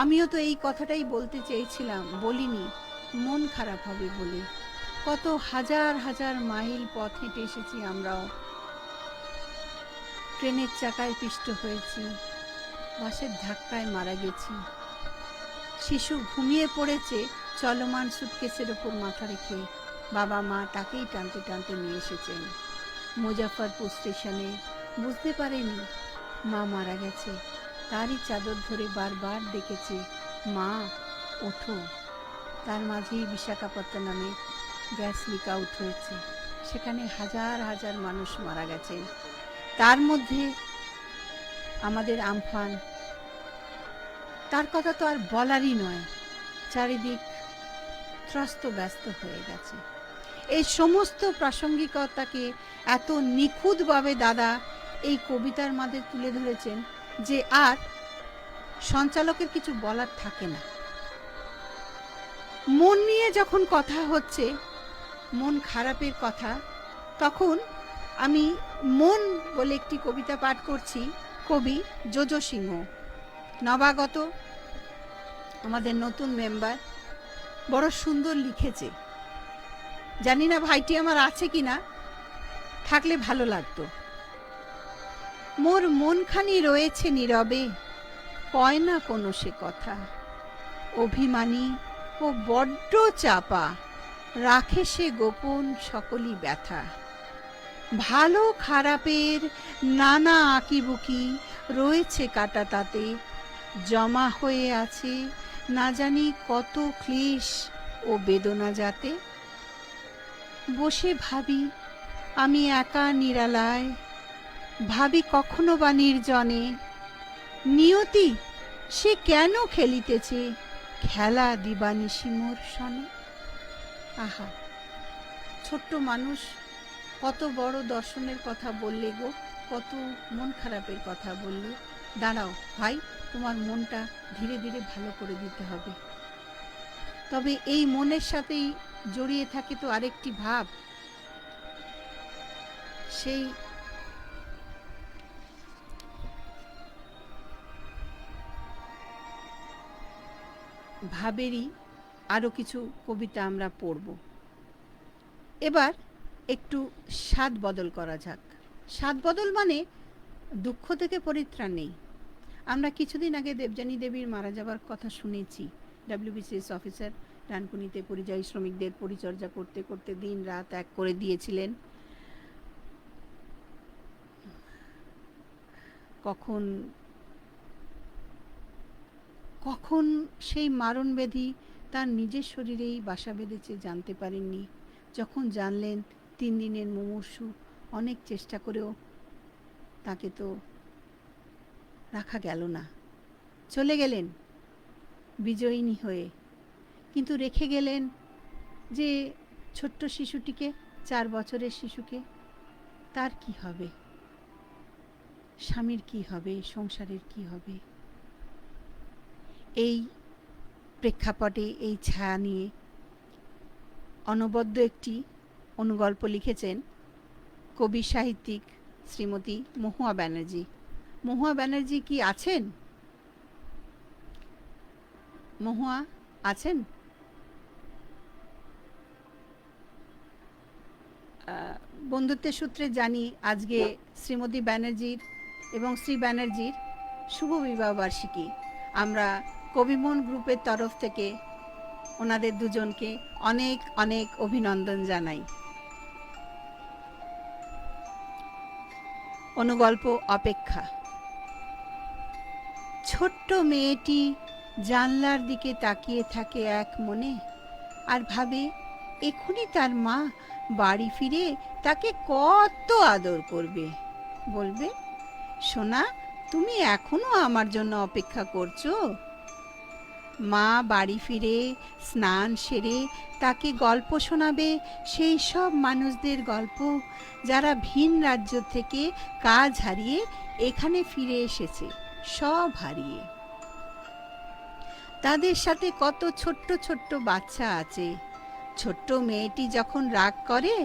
[SPEAKER 1] আমিও তো এই কথাটাই বলতে চেয়েছিলাম, বলিনি, মন খারাপ হবে বলে। কত হাজার হাজার মাইল পথ হেঁটে এসেছি আমরাও। ট্রেনের চাকায় পিষ্ট হয়েছি, বাসের ধাক্কায় মারা গেছি। শিশু ঘুমিয়ে পড়েছে চলমান সুটকেসের ওপর মাথা রেখে, বাবা মা তাকেই টানতে টানতে নিয়ে এসেছেন মুজাফফরপুর স্টেশনে। বুঝতে পারেনি মা মারা গেছে, তারই চাদর ধরে বারবার ডেকেছে, মা ওঠো। তার মাঝেই বিশাখাপত্তনমে গ্যাস লিক আউট হয়েছে, সেখানে হাজার হাজার মানুষ মারা গেছেন, তার মধ্যে আমাদের আমফান। তার কথা তো আর বলারই নয়, চারিদিক ত্রস্ত ব্যস্ত হয়ে গেছে। এই সমস্ত প্রাসঙ্গিকতাকে এত নিখুঁতভাবে দাদা এই কবিতার মাঝে তুলে ধরেছেন যে আর সঞ্চালকের কিছু বলার থাকে না। মন নিয়ে যখন কথা হচ্ছে, মন খারাপের কথা, তখন আমি মন বলে একটি কবিতা পাঠ করছি। কবি যোজো সিংহ, নবাগত আমাদের নতুন মেম্বার, বড় সুন্দর লিখেছে। জানি না ভাইটি আমার আছে কিনা, থাকলে ভালো লাগতো। মোর মনখানি রয়েছে নীরবে, কয় না কোনো সে কথা। অভিমানী ও বড্ড চাপা, রাখে সে গোপন সকলই ব্যথা। ভালো খারাপের নানা আঁকিবুকি রয়েছে কাটা তাতে, জমা হয়ে আছে না জানি কত ক্লেশ ও বেদনা যাতে। বসে ভাবি আমি একা নিরালায়, ভাবি কখনো বা নির্জনে, নিয়তি সে কেন খেলিতেছে খেলা দিবানিশি মোর সনে। আহা, ছোট্ট মানুষ কত বড় দর্শনের কথা বললে গো, কত মন খারাপের কথা বললে। দাঁড়াও ভাই, তোমার মনটা ধীরে ধীরে ভালো করে দিতে হবে। তবে এই মনের সাথেই জড়িয়ে থাকে তো আরেকটি ভাব, সেই ভাবেরই আরো কিছু কবিতা আমরা পড়ব। এবার একটু স্বাদ বদল করা যাক। স্বাদ বদল মানে দুঃখ থেকে পরিত্রাণ নেই। আমরা কিছুদিন আগে দেবযানী দেবীর মারা যাবার কথা শুনেছি। ডব্লিউবিসিএস অফিসার ডানকুনিতে পরিযায়ী শ্রমিকদের পরিচর্যা করতে করতে দিন রাত এক করে দিয়েছিলেন। কখন কখন সেই মারণ ব্যাধি তার নিজের শরীরেই বাসা বেঁধেছে জানতে পারেননি। যখন জানলেন 3 দিনের মুমূর্ষু, অনেক চেষ্টা করেও তাকে তো রাখা গেল না। চলে গেলেন বিজয়িনী হয়ে, কিন্তু রেখে গেলেন যে ছোট্ট শিশুটিকে, 4 বছরের শিশুকে। তার কি হবে? স্বামীর কি হবে? সংসারের কি হবে? এই প্রেক্ষাপটে এই ছায়া নিয়ে অনবদ্য একটি অনুগল্প লিখেছেন কবি সাহিত্যিক শ্রীমতী মহুয়া ব্যানার্জি। মহুয়া ব্যানার্জি কি আছেন? মহুয়া আছেন? বন্ধুত্বের সূত্রে জানি আজকে শ্রীমতী ব্যানার্জির এবং শ্রী ব্যানার্জির শুভ বিবাহ বার্ষিকী। আমরা কবিমন গ্রুপের তরফ থেকে ওনাদের দুজনকে অনেক অনেক অভিনন্দন জানাই। অনুগল্প অপেক্ষা। ছোট্ট মেয়েটি জানলার দিকে তাকিয়ে থাকে এক মনে, আর ভাবে এখনই তার মা বাড়ি ফিরে তাকে কত আদর করবে। বলবে, সোনা তুমি এখনো আমার জন্য অপেক্ষা করছো? মা বাড়ি ফিরে স্নান সেরে তাকে গল্প শোনাবে, সেই সব মানুষদের গল্প যারা ভিন রাজ্য থেকে কাজ হারিয়ে এখানে ফিরে এসেছে, সব হারিয়ে। তাদের সাথে কত ছোট্ট ছোট্ট বাচ্চা আছে। ছোট্ট মেয়েটি যখন রাগ করে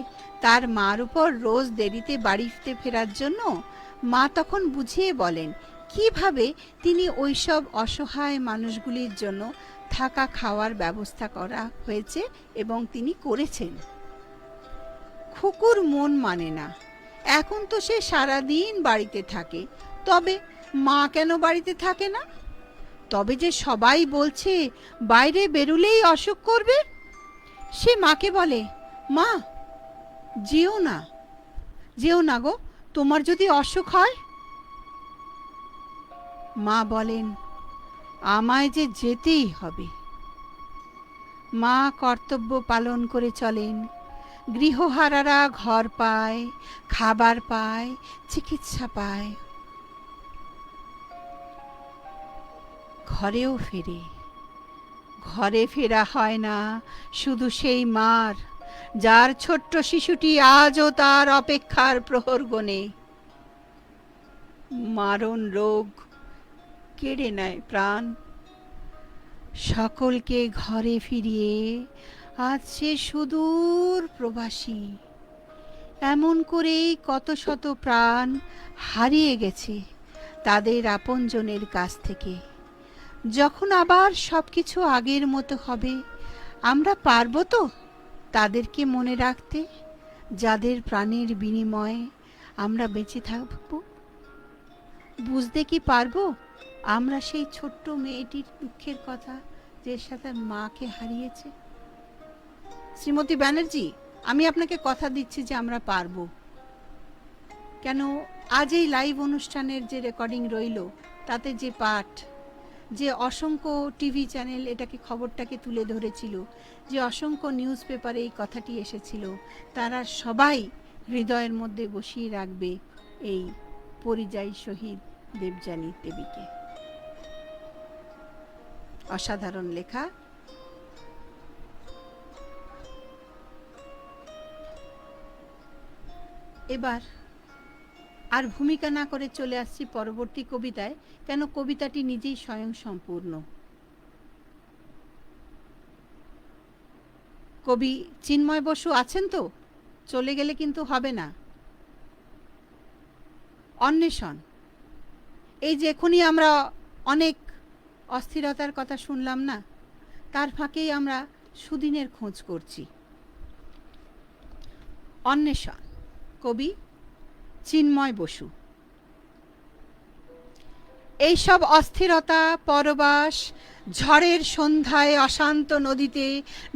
[SPEAKER 1] তার মার উপর রোজ দেরিতে বাড়িতে ফেরার জন্য, মা তখন বুঝিয়ে বলেন কিভাবে তিনি ওইসব অসহায় মানুষগুলির জন্য থাকা খাওয়ার ব্যবস্থা করা হয়েছে এবং তিনি করেছেন। খুকুর মন মানে না, এখন তো সে সারাদিন বাড়িতে থাকে, তবে মা কেন বাড়িতে থাকে না? তবে যে সবাই বলছে বাইরে বেরুলেই অসুখ করবে, সে মাকে বলে, মা যেও না, যেও না গো, তোমার যদি অসুখ হয়। মা বলেন, আমায় যে যেতেই হবে। মা কর্তব্য পালন করে চলেন। গৃহহারারা ঘর পায়, খাবার পায়, চিকিৎসা পায়, ঘরেও ফেরে। ঘরে ফেরা হয় না শুধু সেই মার, যার ছোট্ট শিশুটি আজও তার অপেক্ষার প্রহর গোনে। মারণ রোগ কেড়ে নেয় প্রাণ, সকলকে ঘরে ফিরিয়ে আজ সে সুদূর প্রবাসী। এমন করেই কত শত প্রাণ হারিয়ে গেছে তাদের আপনজনের কাছ থেকে। যখন আবার সবকিছু আগের মতো হবে, আমরা পারবো তো তাদেরকে মনে রাখতে, যাদের প্রাণের বিনিময়ে আমরা বেঁচে থাকবো? বুঝতে কি পারবো আমরা সেই ছোট্ট মেয়েটির দুঃখের কথা, যে সাথে মাকে হারিয়েছে? শ্রীমতী ব্যানার্জি, আমি আপনাকে কথা দিচ্ছি যে আমরা পারবো। কেন, আজ এই লাইভ অনুষ্ঠানের যে রেকর্ডিং রইল, তাতে যে পাঠ, যে অসংখ্য টিভি চ্যানেল এটাকে খবরটাকে তুলে ধরেছিল, যে অসংখ্য নিউজ পেপারে এই কথাটি এসেছিল, তারা সবাই হৃদয়ের মধ্যে বসিয়ে রাখবে এই পরিযায়ী শহীদ দেবযানী দেবীকে। অসাধারণ লেখা। এবার আর ভূমিকা না করে চলে আসছি পরবর্তী কবিতায়, কেন কবিতাটি নিজেই স্বয়ং সম্পূর্ণ। কবি চিন্ময় বসু আছেন তো, চলে গেলে কিন্তু হবে না। অন্বেষণ, এই যে এখনই আমরা অনেক অস্থিরতার কথা শুনলাম না, তার ফাঁকেই আমরা সুদিনের খোঁজ করছি। অন্বেষণ, কবি চিন্ময় বসু। এইসব অস্থিরতা, পরবাস, ঝড়ের সন্ধ্যায় অশান্ত নদীতে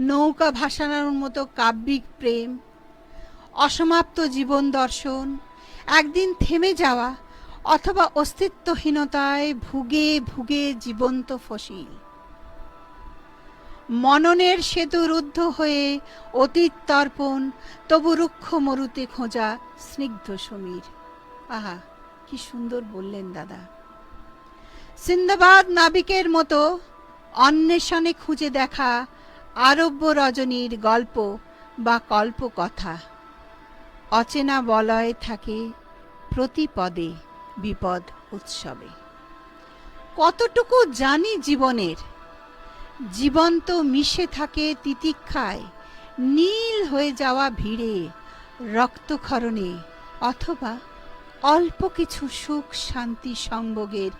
[SPEAKER 1] নৌকা ভাসানোর মতো কাব্যিক প্রেম, অসমাপ্ত জীবন দর্শন, একদিন থেমে যাওয়া অথবা অস্তিত্বহীনতায় ভুগে ভুগে জীবন্ত ফসিল, মননের সেতু রুদ্ধ হয়ে অতীত তর্পণ, তবু রুক্ষ মরুতে খোঁজা স্নিগ্ধ সমীর। আহা, কি সুন্দর বললেন দাদা। সিন্দাবাদ নাবিকের মতো অন্বেষণে খুঁজে দেখা আরব্য রজনীর গল্প বা কল্পকথা, অচেনা বলয়ে থাকে প্রতি পদে বিপদ উৎসবে। কতটুকু জানি জীবনের, জীবন্ত মিশে থাকে তিতিক্ষায়, নীল হয়ে যাওয়া ভিড়ে, রক্তক্ষরণে, অথবা অল্প কিছু সুখ শান্তি সংভোগের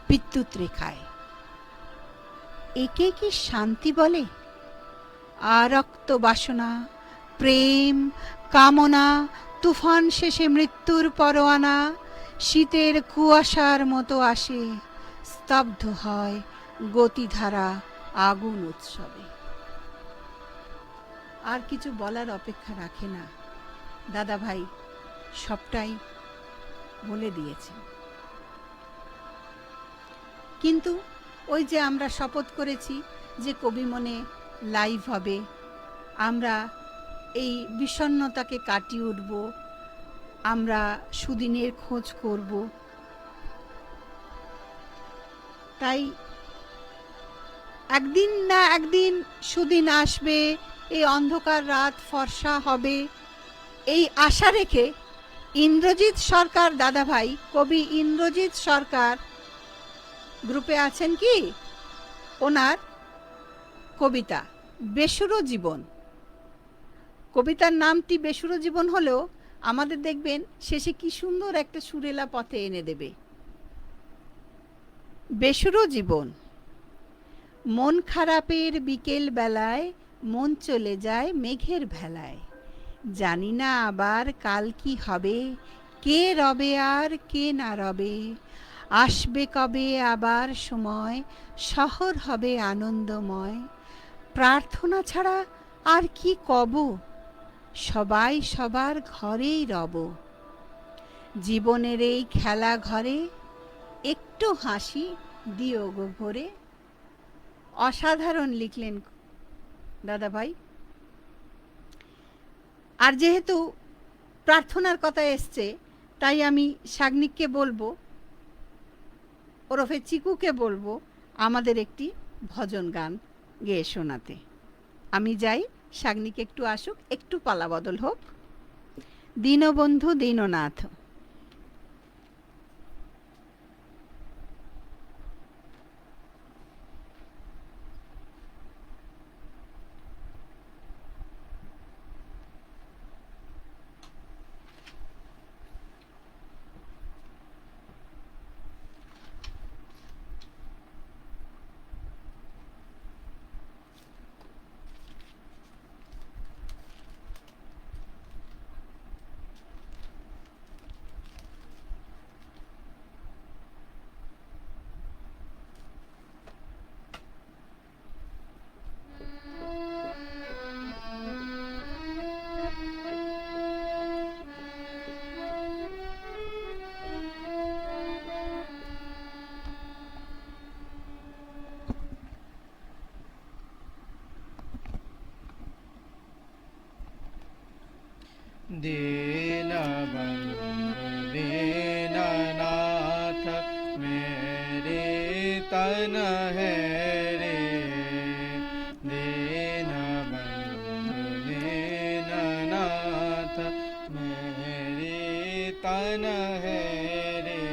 [SPEAKER 1] বিদ্যুৎ রেখায়। একে কি শান্তি বলে? আরক্ত বাসনা, প্রেম, কামনা, তুফান শেষে মৃত্যুর পরোয়ানা, শীতের কুয়াশার মতো আসে, স্তব্ধ হয় গতিধারা আগুন উৎসবে। আর কিছু বলার অপেক্ষা রাখে না, দাদা ভাই সবটাই বলে দিয়েছেন। কিন্তু ওই যে আমরা শপথ করেছি যে কবি মনে লাইভ হবে, আমরা এই বিষণ্ণতাকে কাটিয়ে উঠব, আমরা সুদিনের খোঁজ করব। তাই একদিন না একদিন সুদিন আসবে, এই অন্ধকার রাত ফর্সা হবে, এই আশা রেখে ইন্দ্রজিৎ সরকার দাদাভাই, কবি ইন্দ্রজিৎ সরকার গ্রুপে আছেন কি? ওনার কবিতা বেসুরো জীবন, কবিতার নামটি বেসুরো জীবন হলেও আমাদের দেখবেন শেষে কি সুন্দর একটা সুরেলা পথে এনে দেবে। বেসুরো জীবন। মন খারাপের বিকেল বেলায় মন চলে যায় মেঘের ভেলায়, জানি না আবার কাল কি হবে, কে রবে আর কে না রবে, আসবে কবে আবার সময়, শহর হবে আনন্দময়, প্রার্থনা ছাড়া আর কি কব, সবাই সবার ঘরেই রব, জীবনের এই খেলা ঘরে একটু হাসি দিও গো ভরে। অসাধারণ লিখলেন দাদা ভাই। আর যেহেতু প্রার্থনার কথা এসছে, তাই আমি সাগ্নিককে বলবো, ওরফে চিকুকে বলবো আমাদের একটি ভজন গান গেয়ে শোনাতে। আমি যাই, সাগ্নিক একটু আসুক, একটু পালা বদল হোক। দীনবন্ধু দীননাথ।
[SPEAKER 2] दीनबंधु दीननाथ मेरे तन है रे, दीनबंधु दीननाथ मेरे तन है रे।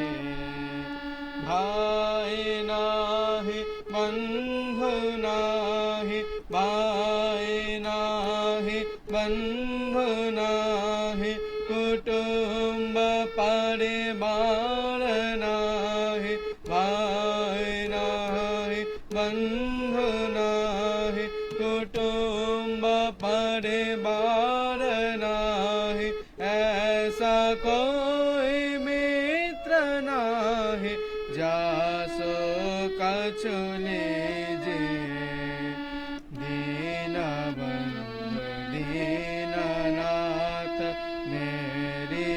[SPEAKER 2] भाई नाही बंधु नाही, भाई नाही बंधु नाही, कुटुंब परिवार नाही, भाई नाही बंधु नाही, कुटुंब परिवार नाही, ऐसा कोई मित्र नाही जासो कछु लीजे। दीनबंधु दीननाथ मेरी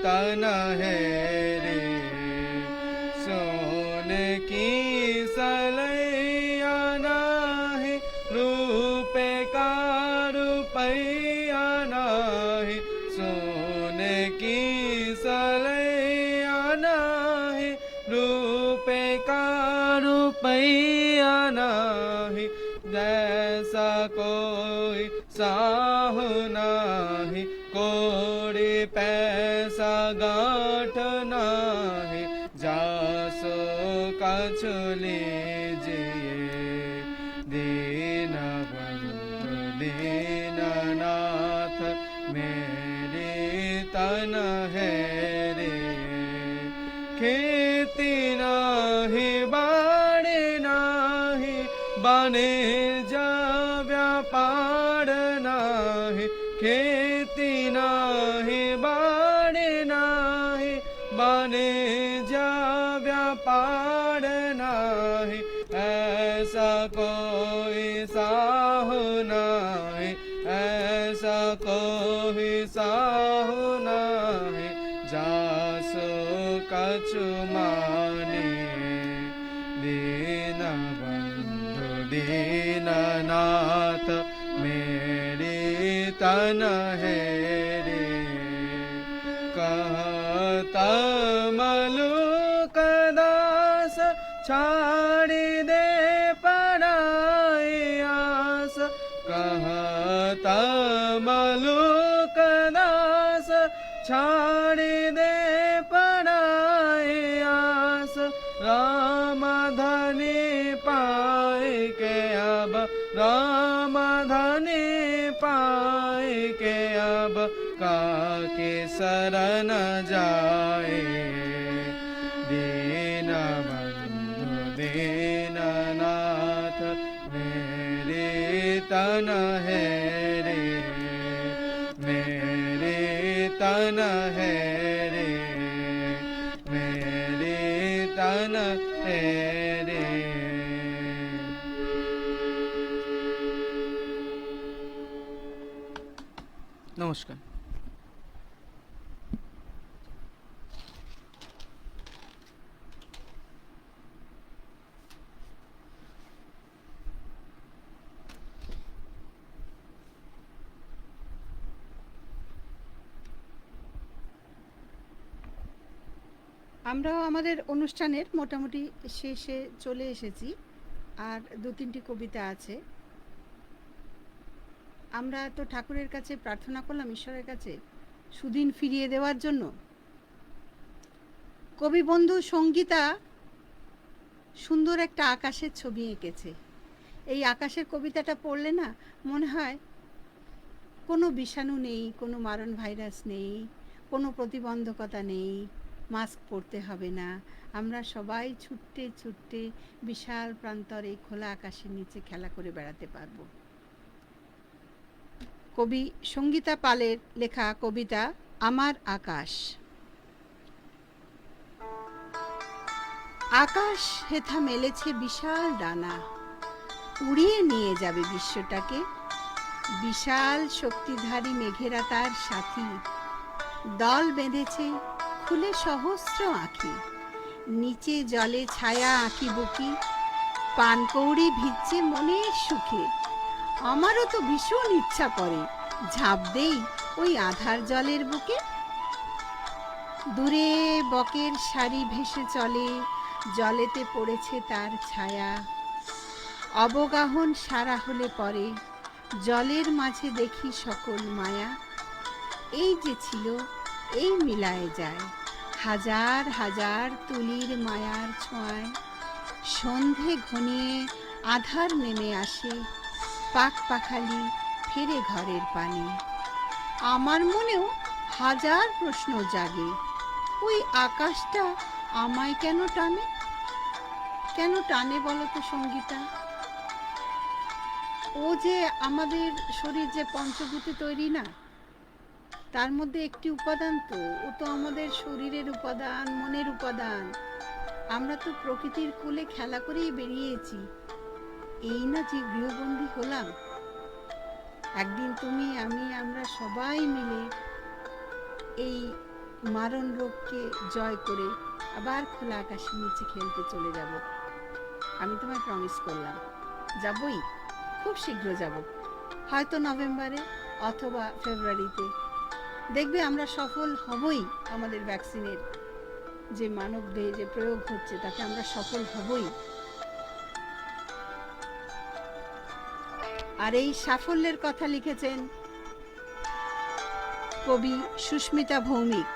[SPEAKER 2] तन है रे, सोने की सलैया नाही, रूपे का रुपैया नाही, सोने की सलैया नाही, रूपे का रुपैया नाही, जैसा कोई साहु नाही, कोड़ी पैसा गांठ नाही, जासो कछु लीजिए। दीनबंधु दीननाथ मेरे तन है रे, खेती नाही बाड़ी नाही, वाणिज्य व्यापार नाही, खेती नाही बाड़ी नाही, वाणिज्य व्यापार नाही, ऐसा कोई साहु नाही, ऐसा कोई साहु नाही, जासो कछु माने। दीनबंधु दीननाथ मेरे तन है रे, कहता मलुक दास छाड़ी दे पराई आस, कहता मलुक दास छाड़ी दे पराई आस, राम धनी पाए के अब, राम धनी पाए के अब, काके शरण जाए। दीनबंधु दीननाथ मेरे तन है रे, मेरे तन है रे, मेरे तन है रे। নমস্কার।
[SPEAKER 1] আমরাও আমাদের অনুষ্ঠানের মোটামুটি শেষে চলে এসেছি, আর দু তিনটি কবিতা আছে। আমরা তো ঠাকুরের কাছে প্রার্থনা করলাম, ঈশ্বরের কাছে সুদিন ফিরিয়ে দেওয়ার জন্য। কবি বন্ধু সঙ্গীতা সুন্দর একটা আকাশের ছবি এঁকেছে। এই আকাশের কবিতাটা পড়লে না মনে হয় কোনো বিষাণু নেই, কোনো মারণ ভাইরাস নেই, কোনো প্রতিবন্ধকতা নেই, মাস্ক পরতে হবে না, আমরা সবাই ছুটতে ছুটতে বিশাল প্রান্তরে খোলা আকাশের নিচে খেলা করে বেড়াতে পারবো। কবি সঙ্গীতা পালের লেখা কবিতা আমার আকাশ। আকাশ হেথা মেলেছে বিশাল ডানা, উড়িয়ে নিয়ে যাবে বিশ্বটাকে। বিশাল শক্তিধারী মেঘেরা তার সাথী, দল বেঁধেছে খুলে সহস্র আঁখি। নিচে জলে ছায়া আঁকি বুকি, পানকৌড়ি ভিজছে মনের সুখে। আমারও তো ভীষণ ইচ্ছা করে ঝাঁপ দেই ওই আধার জলের বুকে। দূরে বকের সারি ভেসে চলে, জলেতে পড়েছে তার ছায়া। অবগাহন সারা হলে পরে জলের মাঝে দেখি সকল মায়া। এই যে ছিল এই মিলায় যায়, হাজার হাজার তুলির মায়ার ছোঁয়ায়। সন্ধে ঘনিয়ে আধার নেমে আসে, পাক পাখালি ফেরে ঘরের পানে। আমার মনেও হাজার প্রশ্ন জাগে, ওই আকাশটা আমায় কেন টানে? কেন টানে বলো তো সঙ্গীতা? ও যে আমাদের শরীর যে পঞ্চভূতে তৈরি না, তার মধ্যে একটি উপাদান তো, ও তো আমাদের শরীরের উপাদান, মনের উপাদান। আমরা তো প্রকৃতির কোলে খেলা করেই বেরিয়েছি, এই না যে গৃহবন্দী হলাম। একদিন তুমি, আমি, আমরা সবাই মিলে এই মারণ রোগকে জয় করে আবার খোলা আকাশের নিচে খেলতে চলে যাব। আমি তোমায় প্রমিস করলাম, যাবই, খুব শীঘ্র যাব, হয়তো নভেম্বরে অথবা ফেব্রুয়ারিতে। দেখবে আমরা সফল হবই, আমাদের ভ্যাকসিনের যে মানব দেহে যে প্রয়োগ হচ্ছে তাতে আমরা সফল হবই। আর এই সাফল্যের কথা লিখেছেন কবি সুস্মিতা ভৌমিক।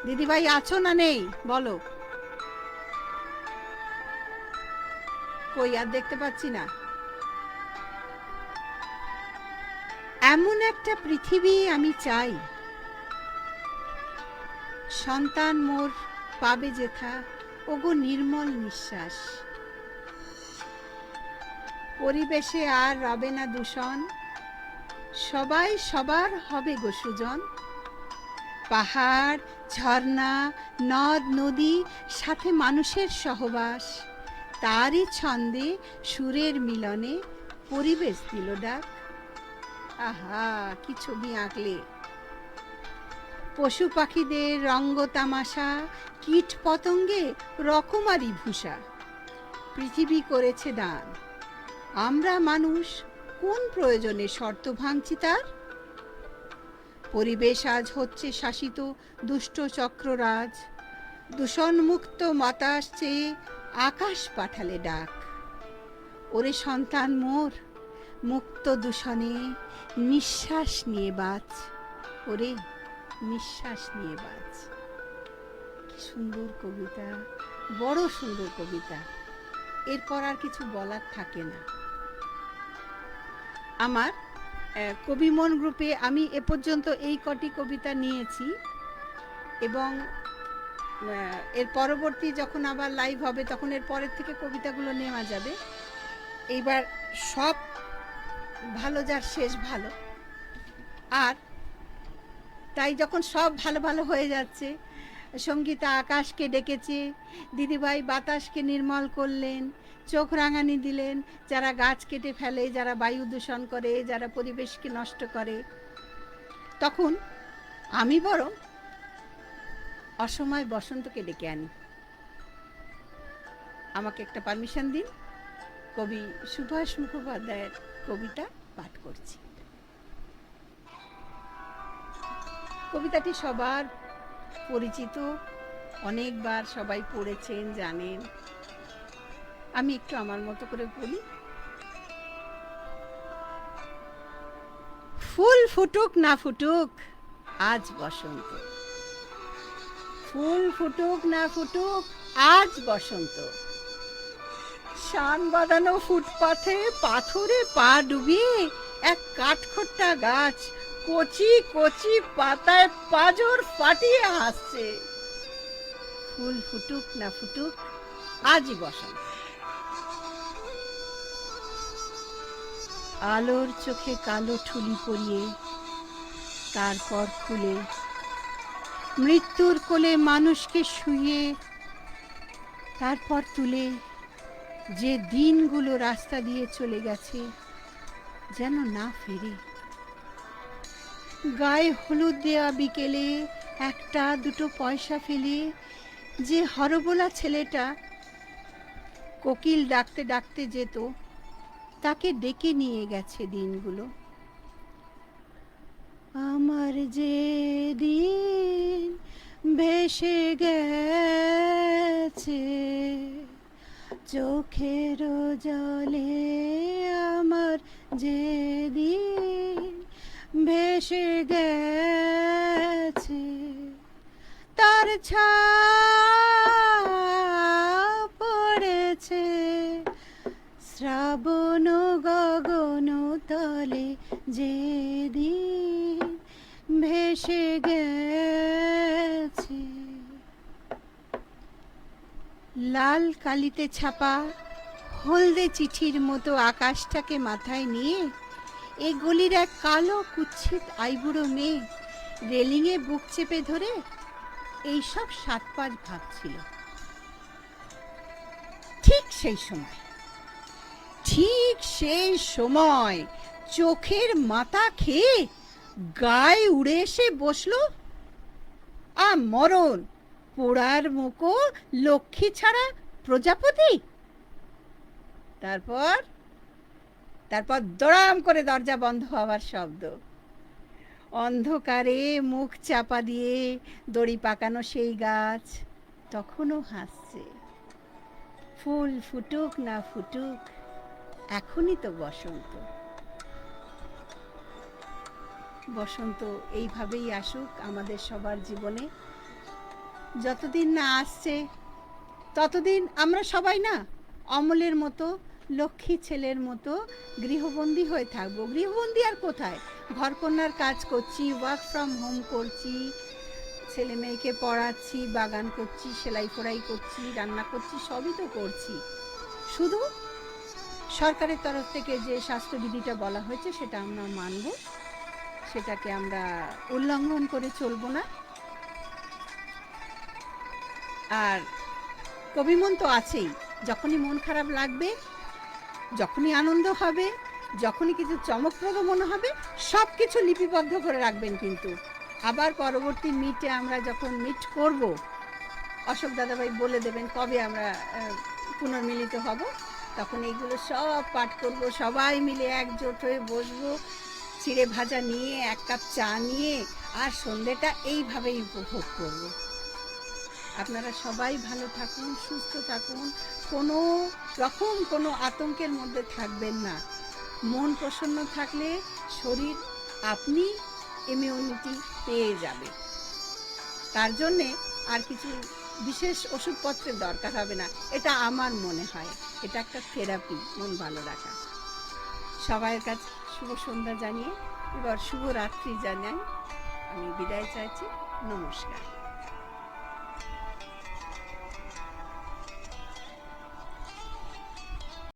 [SPEAKER 1] দিদিভাই আছো না নেই বলো? কই আর দেখতে পাচ্ছি না। এমন একটা পৃথিবী আমি চাই, সন্তান মোর পাবে যেথা ওগো নির্মল নিঃশ্বাস। পরিবেশে আর রবে না দূষণ, সবাই সবার হবে গো সুজন। পাহাড়, ঝর্ণা, নদ নদী, সাথে মানুষের সহবাস, তারই ছন্দে সুরের মিলনে পরিবেশ দিল ডাক। আহা, কি ছবি আঁকলে! পশু পাখিদের রঙ্গ তামাশা, কীট পতঙ্গে রকমারি ভূষা, পৃথিবী করেছে দান। আমরা মানুষ কোন প্রয়োজনে শর্ত ভাঙছি তার? পরিবেশ আজ হচ্ছে শাসিত দুষ্ট চক্ররাজ, দূষণমুক্ত বাতাস চেয়ে আকাশ পাঠালে ডাক। ওরে সন্তান মোর, মুক্ত দূষণে নিঃশ্বাস নিয়ে বাঁচ, ওরে নিঃশ্বাস নিয়ে বাঁচ। কি সুন্দর কবিতা, বড় সুন্দর কবিতা। এরপর আর কিছু বলার থাকে না। আমার কবিমন গ্রুপে আমি এ পর্যন্ত এই কটি কবিতা নিয়েছি, এবং এর পরবর্তী যখন আবার লাইভ হবে তখন এর পরের থেকে কবিতাগুলো নেওয়া যাবে। এইবার সব ভালো যার শেষ ভালো। আর তাই যখন সব ভালো ভালো হয়ে যাচ্ছে, সঙ্গীতা আকাশকে ডেকেছে, দিদিভাই বাতাসকে নির্মল করলেন, চোখ রাঙানি দিলেন যারা গাছ কেটে ফেলে, যারা বায়ু দূষণ করে, যারা পরিবেশকে নষ্ট করে, তখন আমি বরং অসময় বসন্তকে ডেকে আনি। আমাকে একটা পারমিশন দিন, কবি সুভাষ মুখোপাধ্যায়ের কবিতা পাঠ করছি। কবিতাটি সবার পরিচিত, অনেকবার সবাই পড়েছেন, জানেন। আমি একটু আমার মতো করে বলি। ফুল ফুটুক না ফুটুক আজ বসন্ত, ফুল ফুটুক না ফুটুক আজ বসন্ত। শান বাঁধানো ফুটপাথে পাথরে পা ডুবিয়ে এক কাঠখোট্টা গাছ কচি কচি পাতায় পাঁজর ফাটিয়ে হাসছে। ফুল ফুটুক না ফুটুক আজই বসন্ত। আলোর চোখে কালো ঠুলি পরিয়ে, তারপর খুলে মৃত্যুর কোলে মানুষকে শুইয়ে, তারপর তুলে যে দিনগুলো রাস্তা দিয়ে চলে গেছে যেন না ফিরে। গায়ে হলুদ দেয়া বিকেলে একটা দুটো পয়সা ফেলে যে হরবোলা ছেলেটা কোকিল ডাকতে ডাকতে যেত, তাকে ডেকে নিয়ে গেছে দিনগুলো। আর যে দিন ভেসে গেছে চোখের জলে আমার যে দিন ভেসে গেছে তার ছাপ পড়েছে শ্রাবণ গগন তলে যেদিন ভেসে গেছে। লাল কালিতে ছাপা হলদে চিঠির মতো আকাশটাকে মাথায় নিয়ে এ গলির এক কালো কুৎসিত আইবুড়ো মেয়ে রেলিংয়ে বুক চেপে ধরে এইসব সাত পাঁচ ভাবছিল। ঠিক সেই সময় চোখের মাথা খেয়ে গায়ে উড়ে এসে বসলো মরণ পোড়ার মুখো লক্ষ্মী ছাড়া প্রজাপতি। তারপর দড়াম করে দরজা বন্ধ হওয়ার শব্দ। অন্ধকারে মুখ চাপা দিয়ে দড়ি পাকানো সেই গাছ তখনও হাসছে। ফুল ফুটুক না ফুটুক, এখনই তো বসন্ত। বসন্ত এইভাবেই আসুক আমাদের সবার জীবনে। যতদিন না আসছে ততদিন আমরা সবাই না অমলের মতো লক্ষ্মী ছেলের মতো গৃহবন্দী হয়ে থাকবো। গৃহবন্দী আর কোথায়, ঘরকন্যার কাজ করছি, ওয়ার্ক ফ্রম হোম করছি, ছেলে মেয়েকে পড়াচ্ছি, বাগান করছি, সেলাই ফোড়াই করছি, রান্না করছি, সবই তো করছি। শুধু সরকারের তরফ থেকে যে স্বাস্থ্যবিধিটা বলা হয়েছে সেটা আমরা মানব, সেটাকে আমরা উল্লঙ্ঘন করে চলবো না। আর কবিমন তো আছেই, যখনই মন খারাপ লাগবে, যখনই আনন্দ হবে, যখনই কিছু চমকপ্রদ মনে হবে, সব কিছু লিপিবদ্ধ করে রাখবেন। কিন্তু আবার পরবর্তী মিটে আমরা যখন মিট করব, অশোক দাদাভাই বলে দেবেন কবে আমরা পুনর্মিলিত হব, তখন এইগুলো সব পাঠ করব, সবাই মিলে একজোট হয়ে বসবো, চিড়ে ভাজা নিয়ে, এক কাপ চা নিয়ে, আর সন্ধ্যেটা এইভাবেই উপভোগ করব। আপনারা সবাই ভালো থাকুন, সুস্থ থাকুন, কোনো রকম কোনো আতঙ্কের মধ্যে থাকবেন না। মন প্রসন্ন থাকলে শরীর আপনি ইমিউনিটি পেয়ে যাবে। তার জন্যে আর কিছু বিশেষ ওষুধপত্রের দরকার হবে না, এটা আমার মনে হয়। এটা একটা থেরাপি, মন ভালো রাখা। সবাইয়ের কাছে শুভ সন্ধ্যা জানিয়ে এবার শুভরাত্রি জানাই আমি বিদায় চাইছি। নমস্কার।